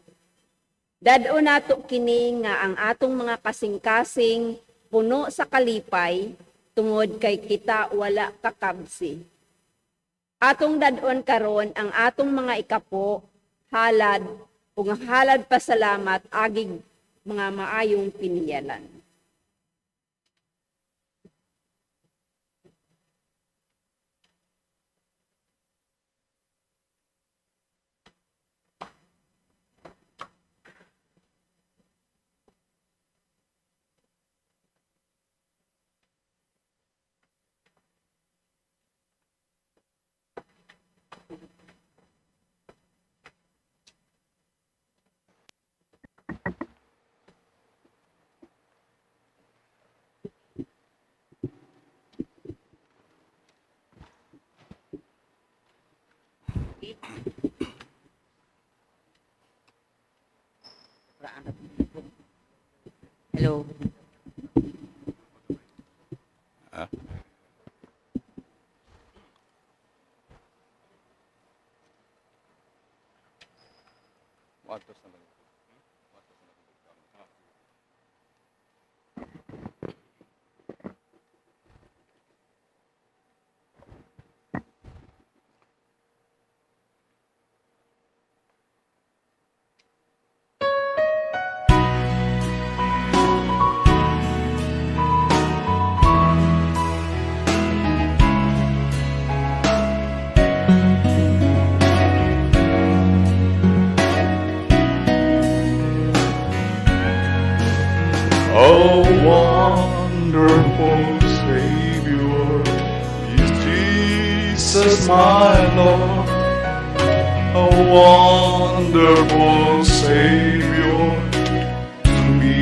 Dadon nato kini nga ang atong mga kasing-kasing puno sa kalipay tungod kay kita wala kakabsi. Atong dadon karon ang atong mga ikapo, halad ug halad pasalamat agig mga maayong piniyalan. Hello. Oh, wonderful Savior is Jesus my Lord. A wonderful Savior to me.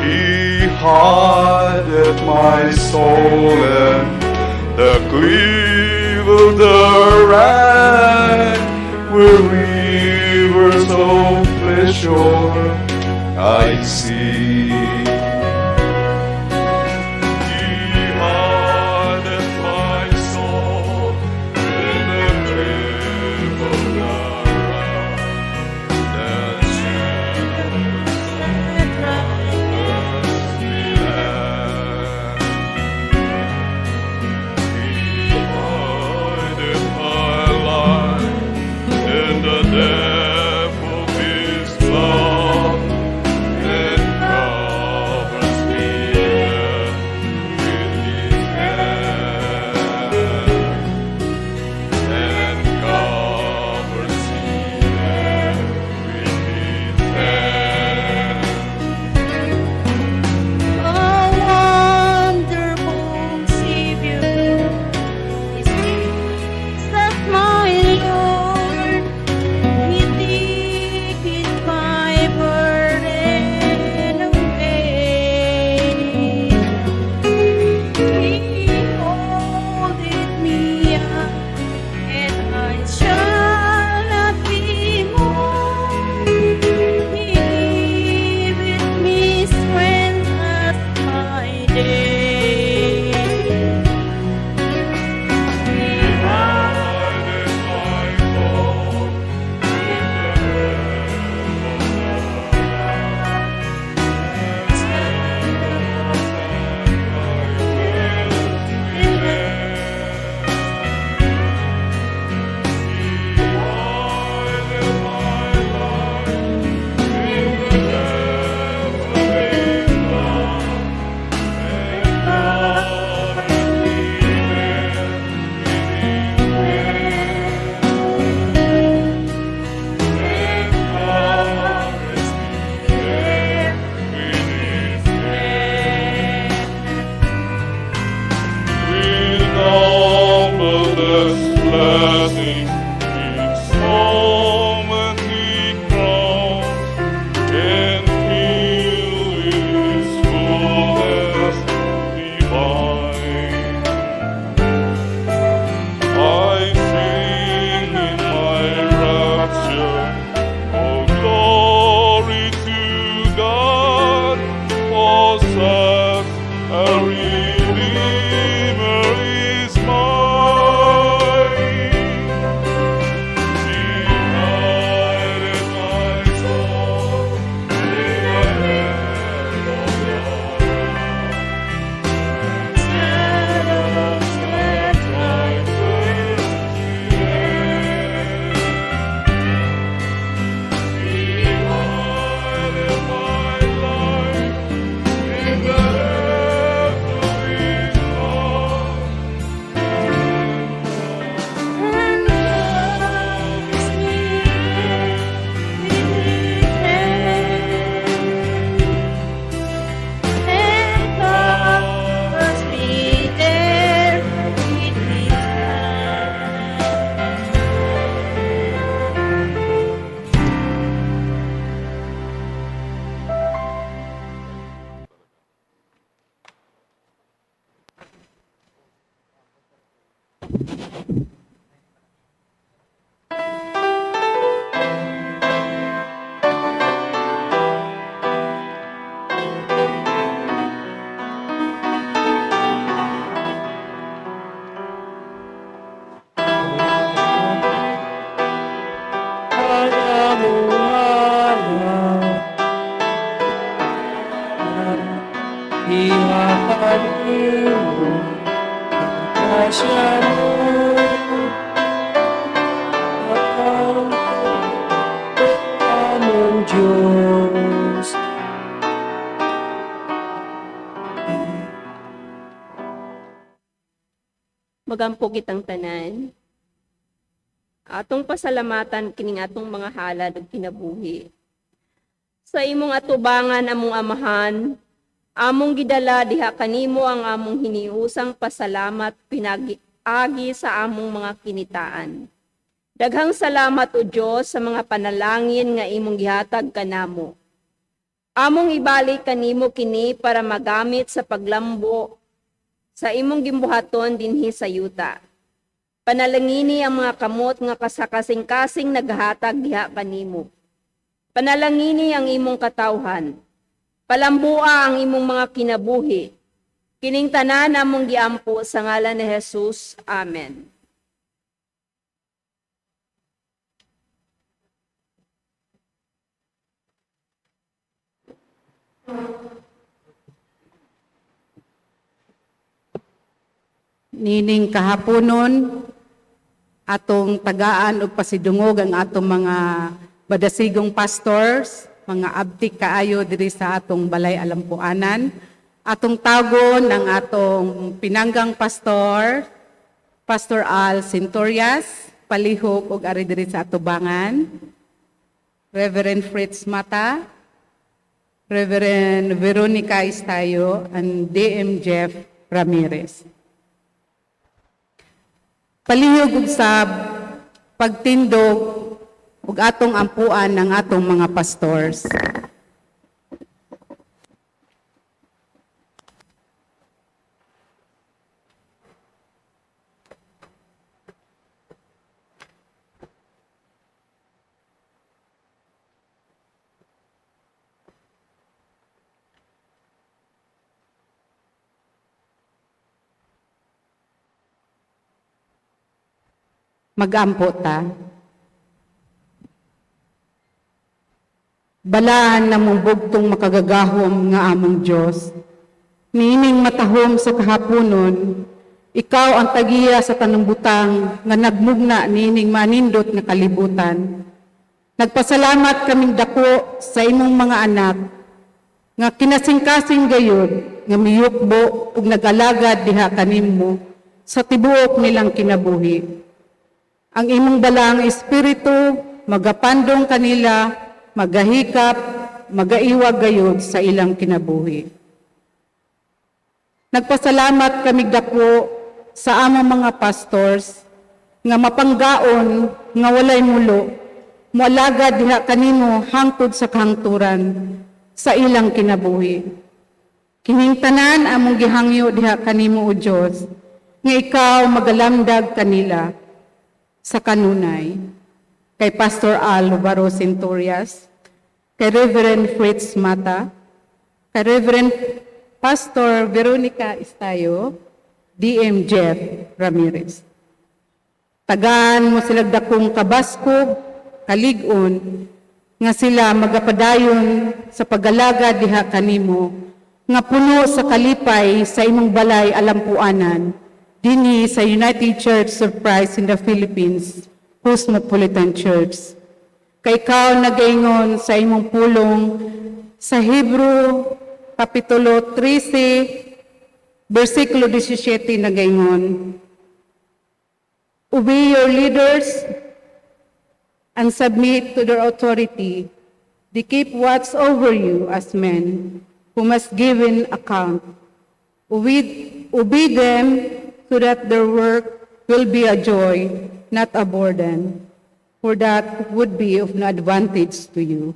He hideth my soul and the quiver the rag where rivers of pleasure I see. He hideth my soul in the grave of the rock that shadows the thirsty land. He hideth my life in the depth of His love, and grasya mo. Among Diyos. Magampo kitang tanan. Atong pasalamatan kining atong mga halad ug kinabuhi. Sa imong atubangan among amahan, among gidala diha kanimo ang among hiniusang pasalamat pinagi-agi sa among mga kinitaan. Daghang salamat o Dios sa mga panalangin nga imong gihatag kanamo. Among ibalik kanimo kini para magamit sa paglambo sa imong gimbuhaton dinhi sa yuta. Panalangini ang mga kamot nga kasakasing-kasing naghatag diha kanimo. Panalangini ang imong katawhan. Palambua ang imong mga kinabuhi. Kining tanan among giampo sa ngalan ni Jesus. Amen. Nining kahaponon, atong tagaan o pasidungog ang atong mga badasigong pastors, mga abti kaayo diri sa atong balay alampuanan. Atong tagon ang atong pinanggang pastor, Pastor Al Centurias, palihog og ari diri sa atubangan. Reverend Fritz Mata, Reverend Veronica Istayo, and DM Jeff Ramirez. Palihog ug sa pagtindog ug atong ampuan ng atong mga pastors. Magampo ta. Balahan na mong bugtong makagagahom nga among Diyos. Nining matahom sa kahaponon, ikaw ang tagiya sa tanang butang nga nagmugna nining manindot nga kalibutan. Nagpasalamat kaming dako sa imong mga anak nga kinasing-kasing gayud nga miyukbo ug nag-alagad diha kanimo sa tibuok nilang kinabuhi. Ang imong balang espiritu magapandong kanila, magahikap, magaiwag gayud sa ilang kinabuhi. Nagpasalamat kami dako sa among mga pastors nga mapanggaon nga walay mulo, moalagad diha kanimo hangtod sa kahangturan sa ilang kinabuhi. Kining tanan among gihangyo diha kanimo o Dios, nga ikaw magalamdag kanila sa kanunay, kay Pastor Al Lubaro Centurias, kay Reverend Fritz Mata, kay Reverend Pastor Veronica Istayo, DM Jeff Ramirez. Tagaan mo sila dakong kabaskog, kalig-on, nga sila magapadayon sa pag-alaga diha kanimo, nga puno sa kalipay sa imong balay alampuanan, dinhi sa United Church of Christ in the Philippines, Cosmopolitan Church. Kay ikaw nagaingon sa imong pulong sa Hebrew Kapitulo 13, versikulo 17 nagaingon, obey your leaders and submit to their authority. They keep watch over you as men who must give an account. Obey them so that their work will be a joy, not a burden, for that would be of no advantage to you.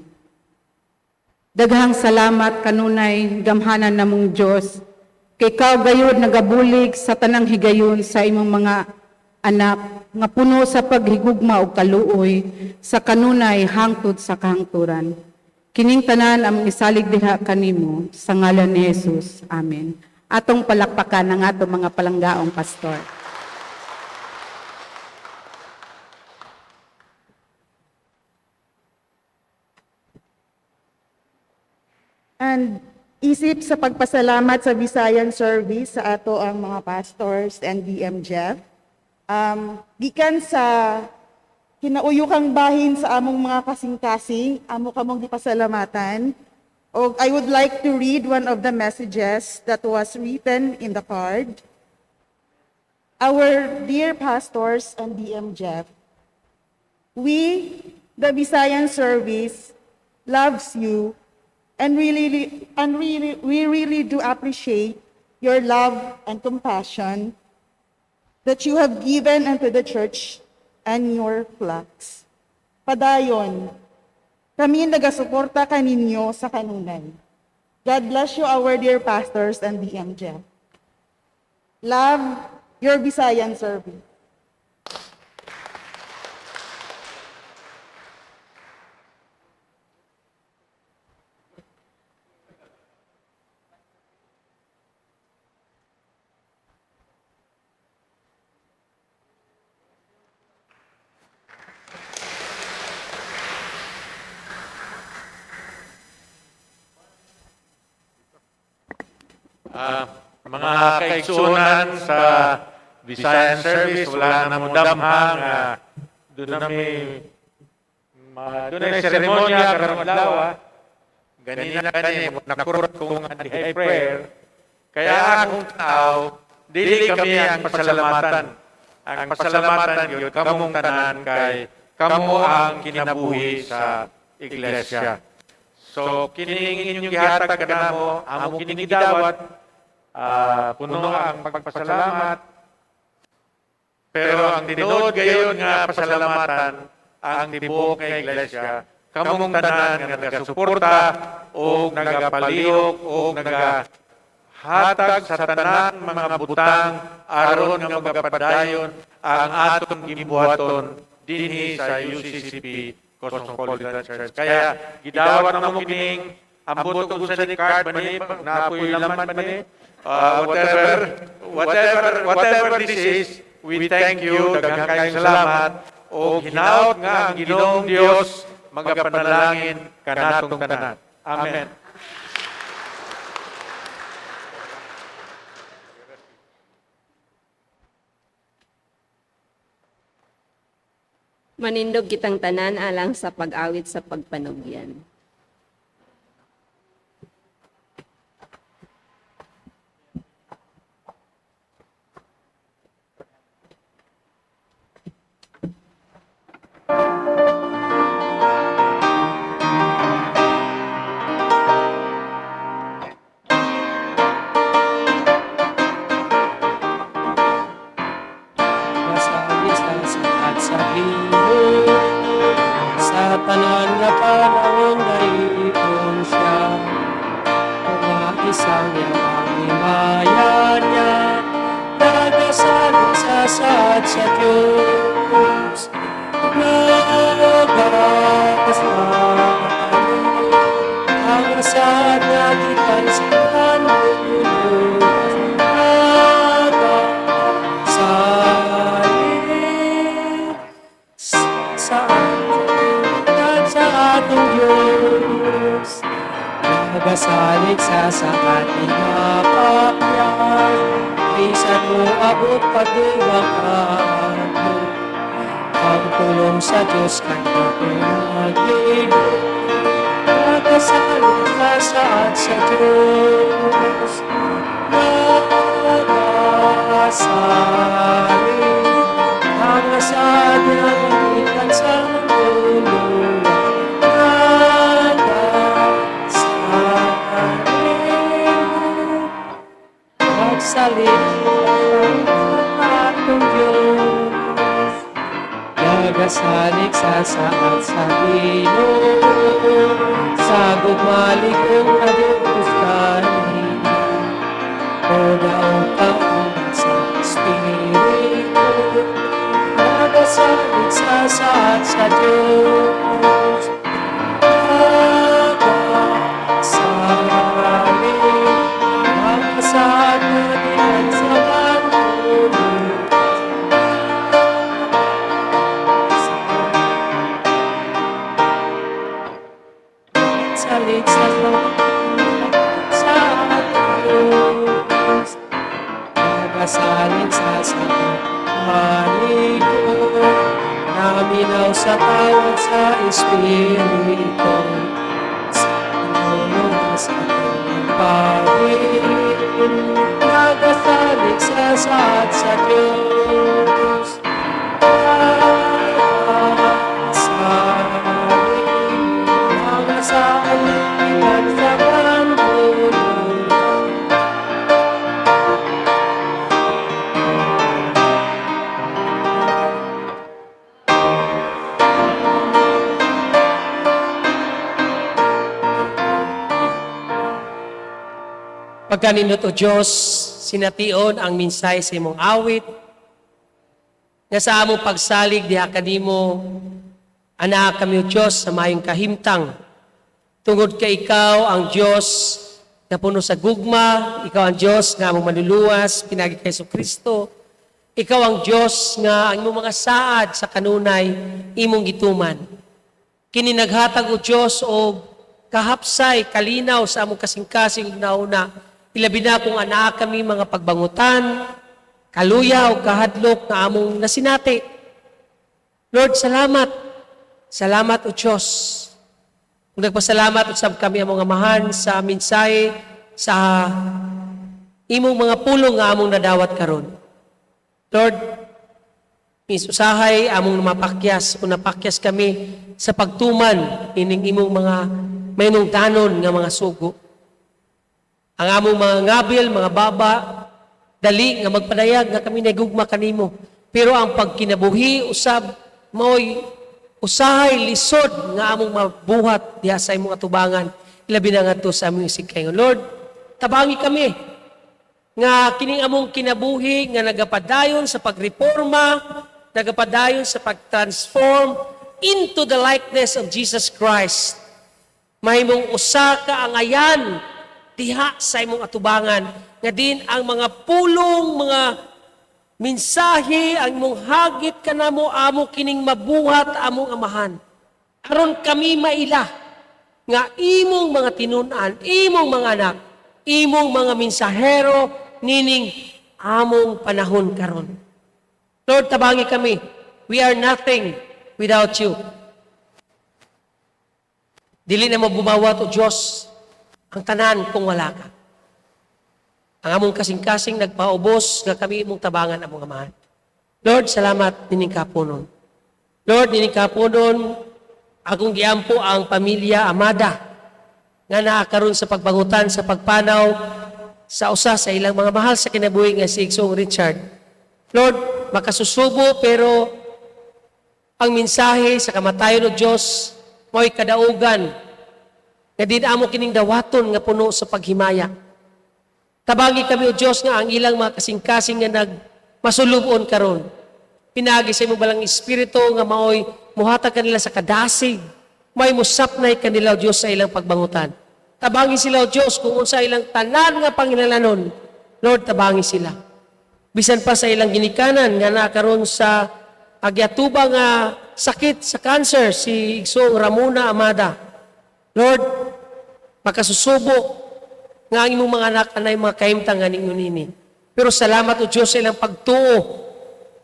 Daghang salamat kanunay gamhanan namong Diyos, kay ikaw gayud nagabulig sa tanang higayon sa imong mga anak, nga puno sa paghigugma o kaluoy, sa kanunay hangtod sa kahangturan. Kining tanan ang isalig diha kanimo, sa ngalan ni Jesus. Amen. Atong palakpakan ng atong mga palanggaong pastor. And Isip sa pagpasalamat sa Visayan Service sa ato ang mga pastors and DM Jeff. Gikan sa kinauyukang bahin sa among mga kasing-kasing, amo kamong gipasalamatan. O I would like to read one of the messages that was written in the card. Our dear pastors and DM Jeff, we, the Visayan Service, loves you and we really do appreciate your love and compassion that you have given unto the church and your flocks. Padayon, kami nagasuporta kaninyo sa kanunay. God bless you, our dear pastors and DM Jeff. Love, your Visayan Service. Mga kaigsunan sa Visayan Service, wala na mo damhang, doon na seremonya karong adlaw, ganina kani nakurot kong high prayer. Kaya akong tao, dili kami ang pasalamatan. Ang pasalamatan yun, kamong tanan kay kamo ang kinabuhi sa iglesia. So, kining inyong gihatag ka mo, among kinigidawat, puno ang pagpasalamat. Pero ang tinuod gayon nga pasalamatan, ang tibuok nga iglesia, kamong tanan nga nagasuporta o nagapalihok o nagahatag sa tanan mga butang aron nga magapadayon ang aton gimbuhaton dinhi sa UCCP Cosmopolitan Church. Kaya gidawat na mo kining ambot ug sa ni card bani napoy laman bani whatever this is, we thank you, daghang kayong salamat o hinaot nga ang Ginoong Dios magapanalangin kanatong tanan. Amen. Manindog kitang tanan alang sa pag-awit sa pagpanugyan. Sa tanan nga panahon gayipon siya, mga isang yamang imayan niya, nagasalit sa saad sa Diyos. Nagasalit ang saad nga gikan sa kanunod. Atong Diyos, nagasalig sa ating mapakyan, bisan mo abot pagdiwakan mo, pagtulong sa Diyos kanyang pinag-ibig, nagasalig sa Diyos, nagasalig ang asad na ikan sa mundo. Magsalit ang atong Diyos, nagasalig sa saad sa Ginoo, sa gugmalik kong adiyos kanina, o daong taong sa Espiritu, nagasalig sa saad sa Diyos, nagasalig saad na diyan sa kanunod. Salig sa Paligod, naminaw sa tawag sa Espiritu, sa tulong sa pagpawin, nagasalig sa saat sa Diyos. Mga sa alitan sa pangulong, pagkaninot o Diyos, sination ang minsay sa imong awit, nga sa among pagsalig diha kanimo, anak kami o Diyos sa mayong kahimtang. Tungod kay ikaw ang Diyos na puno sa gugma, ikaw ang Diyos nga among manluluwas, pinagi kay Kristo. Ikaw ang Diyos nga ang imong mga saad sa kanunay, imong gituman. Kini naghatag o Diyos o kahapsay, kalinaw sa among kasing-kasing nauna, ilabi na kung anak kami mga pagbangutan, kaluya o kahadlok na among nasinati. Lord, salamat. Salamat o Diyos. Kung nagpasalamat usab kami among amahan sa mensahe sa imong mga pulong nga among nadawat karon. Lord, usahay among mapakyas o napakyas kami sa pagtuman ining imong mga maynungdanon nga mga sugo. Ang among mga ngabil, mga baba, dali nga magpadayag nga kami nagugma kanimo. Pero ang pagkinabuhi usab mo'y usahay lisod nga among mabuhat diha sa imong atubangan. Ilabi na nga to sa among isig-kaingon. Lord, tabangi kami nga kining among kinabuhi nga nagapadayon sa pagreforma, nagapadayon sa pagtransform into the likeness of Jesus Christ. Mahimong usa ka ang ayan diha sa imong atubangan nga din ang mga pulong, mga mensahe, ang imong hagit kanamo amo kining mabuhat among amahan. Aron kami maila nga imong mga tinunan, imong mga anak, imong mga mensahero nining among panahon karon. Lord, tabangi kami. We are nothing without you. Dili na mo bumawat o Diyos ang tanan kung wala ka. Ang among kasing-kasing nagpaubos nga kami imong tabangan among amahan. Lord, salamat nining kapunon. Lord, nining kapunon, akong giampo ang pamilya Amada nga naakaroon sa pagbangutan, sa pagpanaw, sa usa sa ilang mga mahal sa kinabuhi nga si Igsong Richard. Lord, makasusubo pero ang mensahe sa kamatayon ng Diyos mo'y kadaugan nga din amo kining dawaton nga puno sa paghimaya. Tabangi kami o Diyos nga ang ilang mga kasing-kasing nga nagmasulubon karon. Pinagi sa imong balang espiritu nga maoy muhatag kanila sa kadasig. May musapnay kanila o Diyos sa ilang pagbangutan. Tabangi sila o Diyos kung unsa ilang tanan nga panginalanon. Lord, tabangi sila. Bisan pa sa ilang ginikanan nga nakaroon sa agyatuba nga sakit sa cancer si Igsong Ramona Amada. Lord, makasusubo nga ang imong mga anak anay mga kahimtang nga ninyo nini. Pero salamat o Diyos sa ilang pagtuo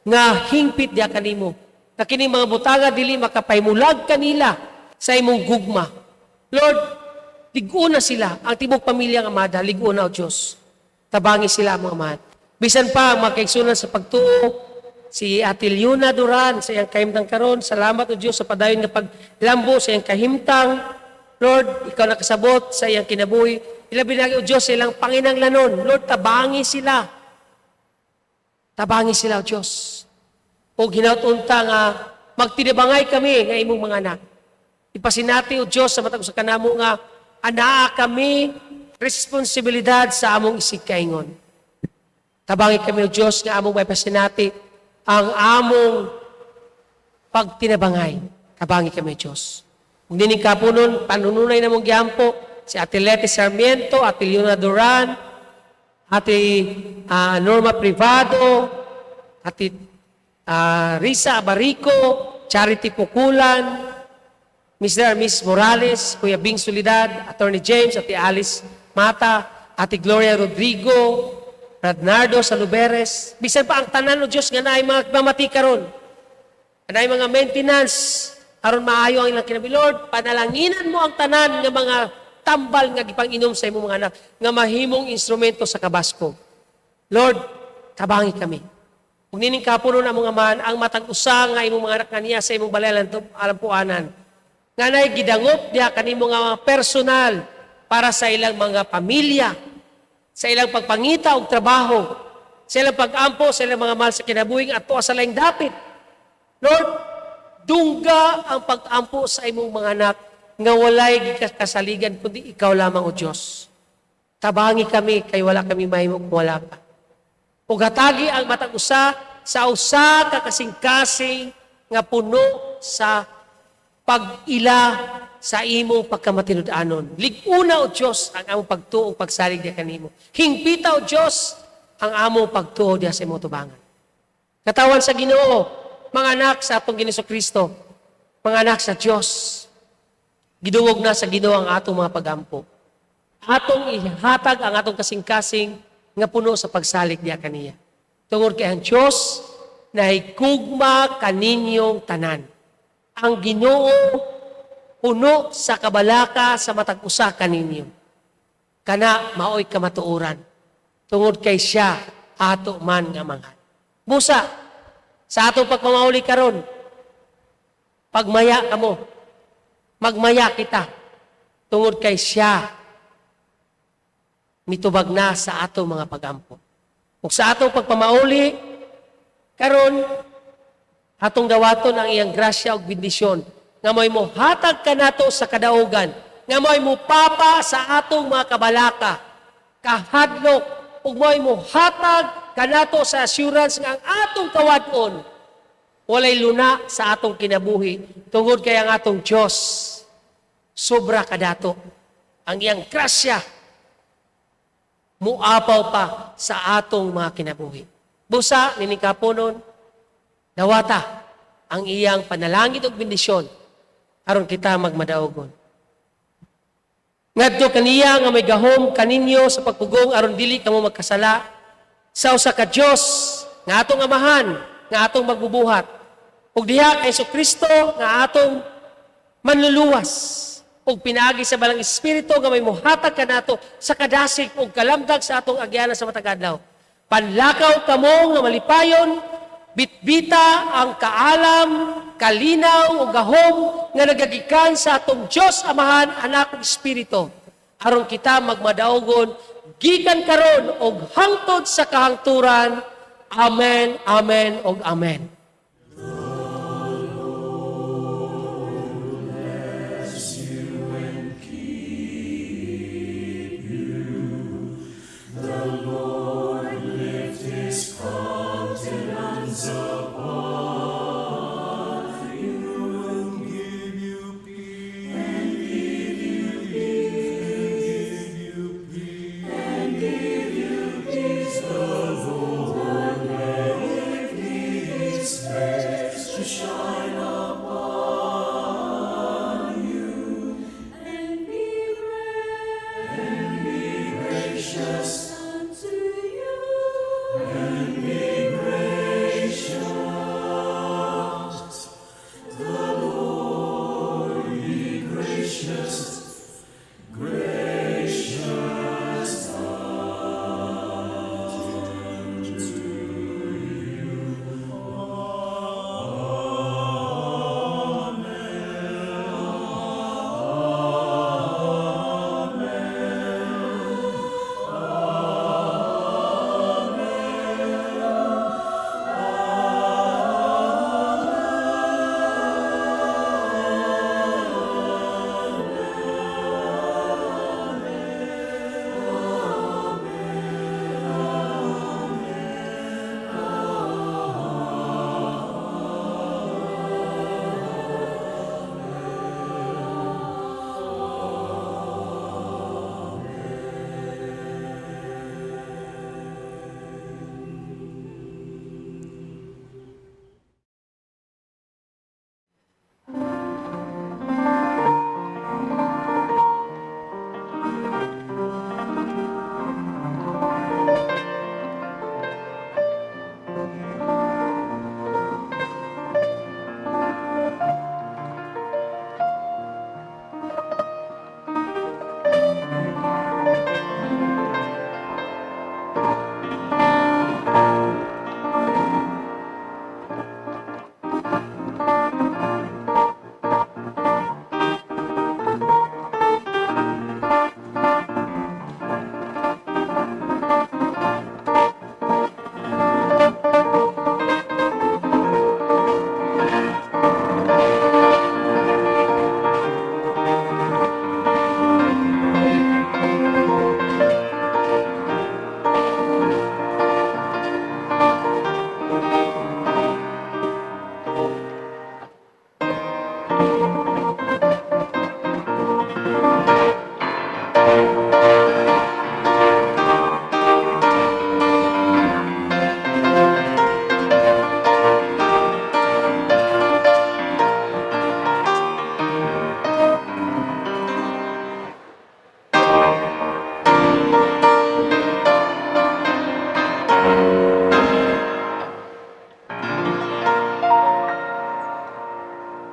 nga hingpit diya kanimo. Na kining mga butaga dili makapaymulag kanila sa imong gugma. Lord, liguna sila, ang tibok pamilyang Amada, liguna o Diyos. Tabangi sila mga amahan. Bisan pa ang mga kaigsunan sa pagtuo, si Ate Liuna Duran sa iyang kahimtang karon, salamat o Diyos sa padayon nga paglambo sa iyang kahimtang. Lord, ikaw nakasabot sa iyang kinabuhi. Ilabi na o Diyos sa ilang panginanglanon. Lord, tabangi sila. Tabangi sila o Diyos. O ginautunta nga magtinabangay kami nga imong mga anak. Ipasinati o Diyos sa matag sa kanamo nga anaa kami responsibilidad sa among isigkaingon. Tabangi kami o Diyos nga among may pasinati ang among pagtinabangay. Tabangi kami o Diyos. Kung dinig kapunon, panununay na mong giampo, si Ate Leti Sarmiento, Ate Leona Duran, Ate Norma Privado, Ate Risa Abarico, Charity Pukulan, Mr. and Miss Morales, Kuya Bing Solidad, Attorney James, Ate Alice Mata, Ate Gloria Rodrigo, Bernardo Saluberes, bisan pa ang tanan o Diyos nga naay mga mamati karon. Naay mga maintenance aron maayo ang ilang kinabi. Lord, panalanginan mo ang tanan nga mga tambal nga gipang-inom sa imong mga anak nga mahimong instrumento sa kabasko. Lord, tabangi kami. Kung nining kapuno na mga man, ang matag usa nga imong mga anak nga niya sa imong balayan alampuanan. Nga na'y gidangop diha kanimo nga mga personal para sa ilang mga pamilya, sa ilang pagpangita og trabaho, sa ilang pag-ampo, sa ilang mga mahal sa kinabuhing ato sa laing dapit. Lord, dungga ang pag-ampo sa imong mga anak nga walay kasaligan kundi ikaw lamang o Diyos. Tabangi kami kay wala kami mahimo kung wala ka. Ug hatagi ang matag usa sa usa ka kasing-kasing nga puno sa pag-ila sa imong pagkamatinud-anon. Liguna o Diyos ang among pagtuo ug pagsalig diha kanimo. Hingpita o Diyos ang among pagtuo diha sa imong tubangan. Katawan sa Ginoo, mga anak sa atong Ginoong Kristo, mga anak sa Diyos, gidungog na sa Ginoo ang atong mga pagampo. Atong ihatag ang atong kasing-kasing nga puno sa pagsalig diha kaniya. Tungod kay ang Diyos na higugma kaninyong tanan. Ang Ginoo puno sa kabalaka sa matag usa kaninyo. Kana maoy kamatuoran. Tungod kay siya ato man nga manghal. Busa sa atong pagmamauli karon, pagmaya kamo, magmaya kita. Tungod kay siya mitubag na sa atong mga pagampo. Ug sa atong pagpamauli karon atong dawaton ang iyang grasya ug bendisyon nga mo'y mo hatag ka nato sa kadaugan, nga mo'y mo papa sa atong mga kabalaka, kahadlok, ug mo'y mo hatag ka nato sa assurance nga ang atong kawadon walay luna sa atong kinabuhi tungod kay ang atong Dios sobra kadato. Ang iyang grasya muapaw pa sa atong mga kinabuhi. Busa nining kapunon dawata ang iyang panalangin ug bendisyon aron kita magmadaogon. Ngadto kaniya nga may gahom kaninyo sa pagpugong aron dili kamo magkasala sa usa ka Dios nga atong amahan, nga atong magbubuhat. Ug diha kay Kristo nga atong manluluwas ug pinaagi sa balang espiritu nga may muhatag kanato sa kadasig ug kalamdag sa atong agyana sa matag adlaw. Panlakaw kamo nga malipayon, bitbita ang kaalam, kalinaw ug gahom nga nagagikan sa atong Dios Amahan, Anak ug Espiritu. Aron kita magmadaogon gikan karon og hangtod sa kahangturan. Amen, amen ug amen. His countenance upon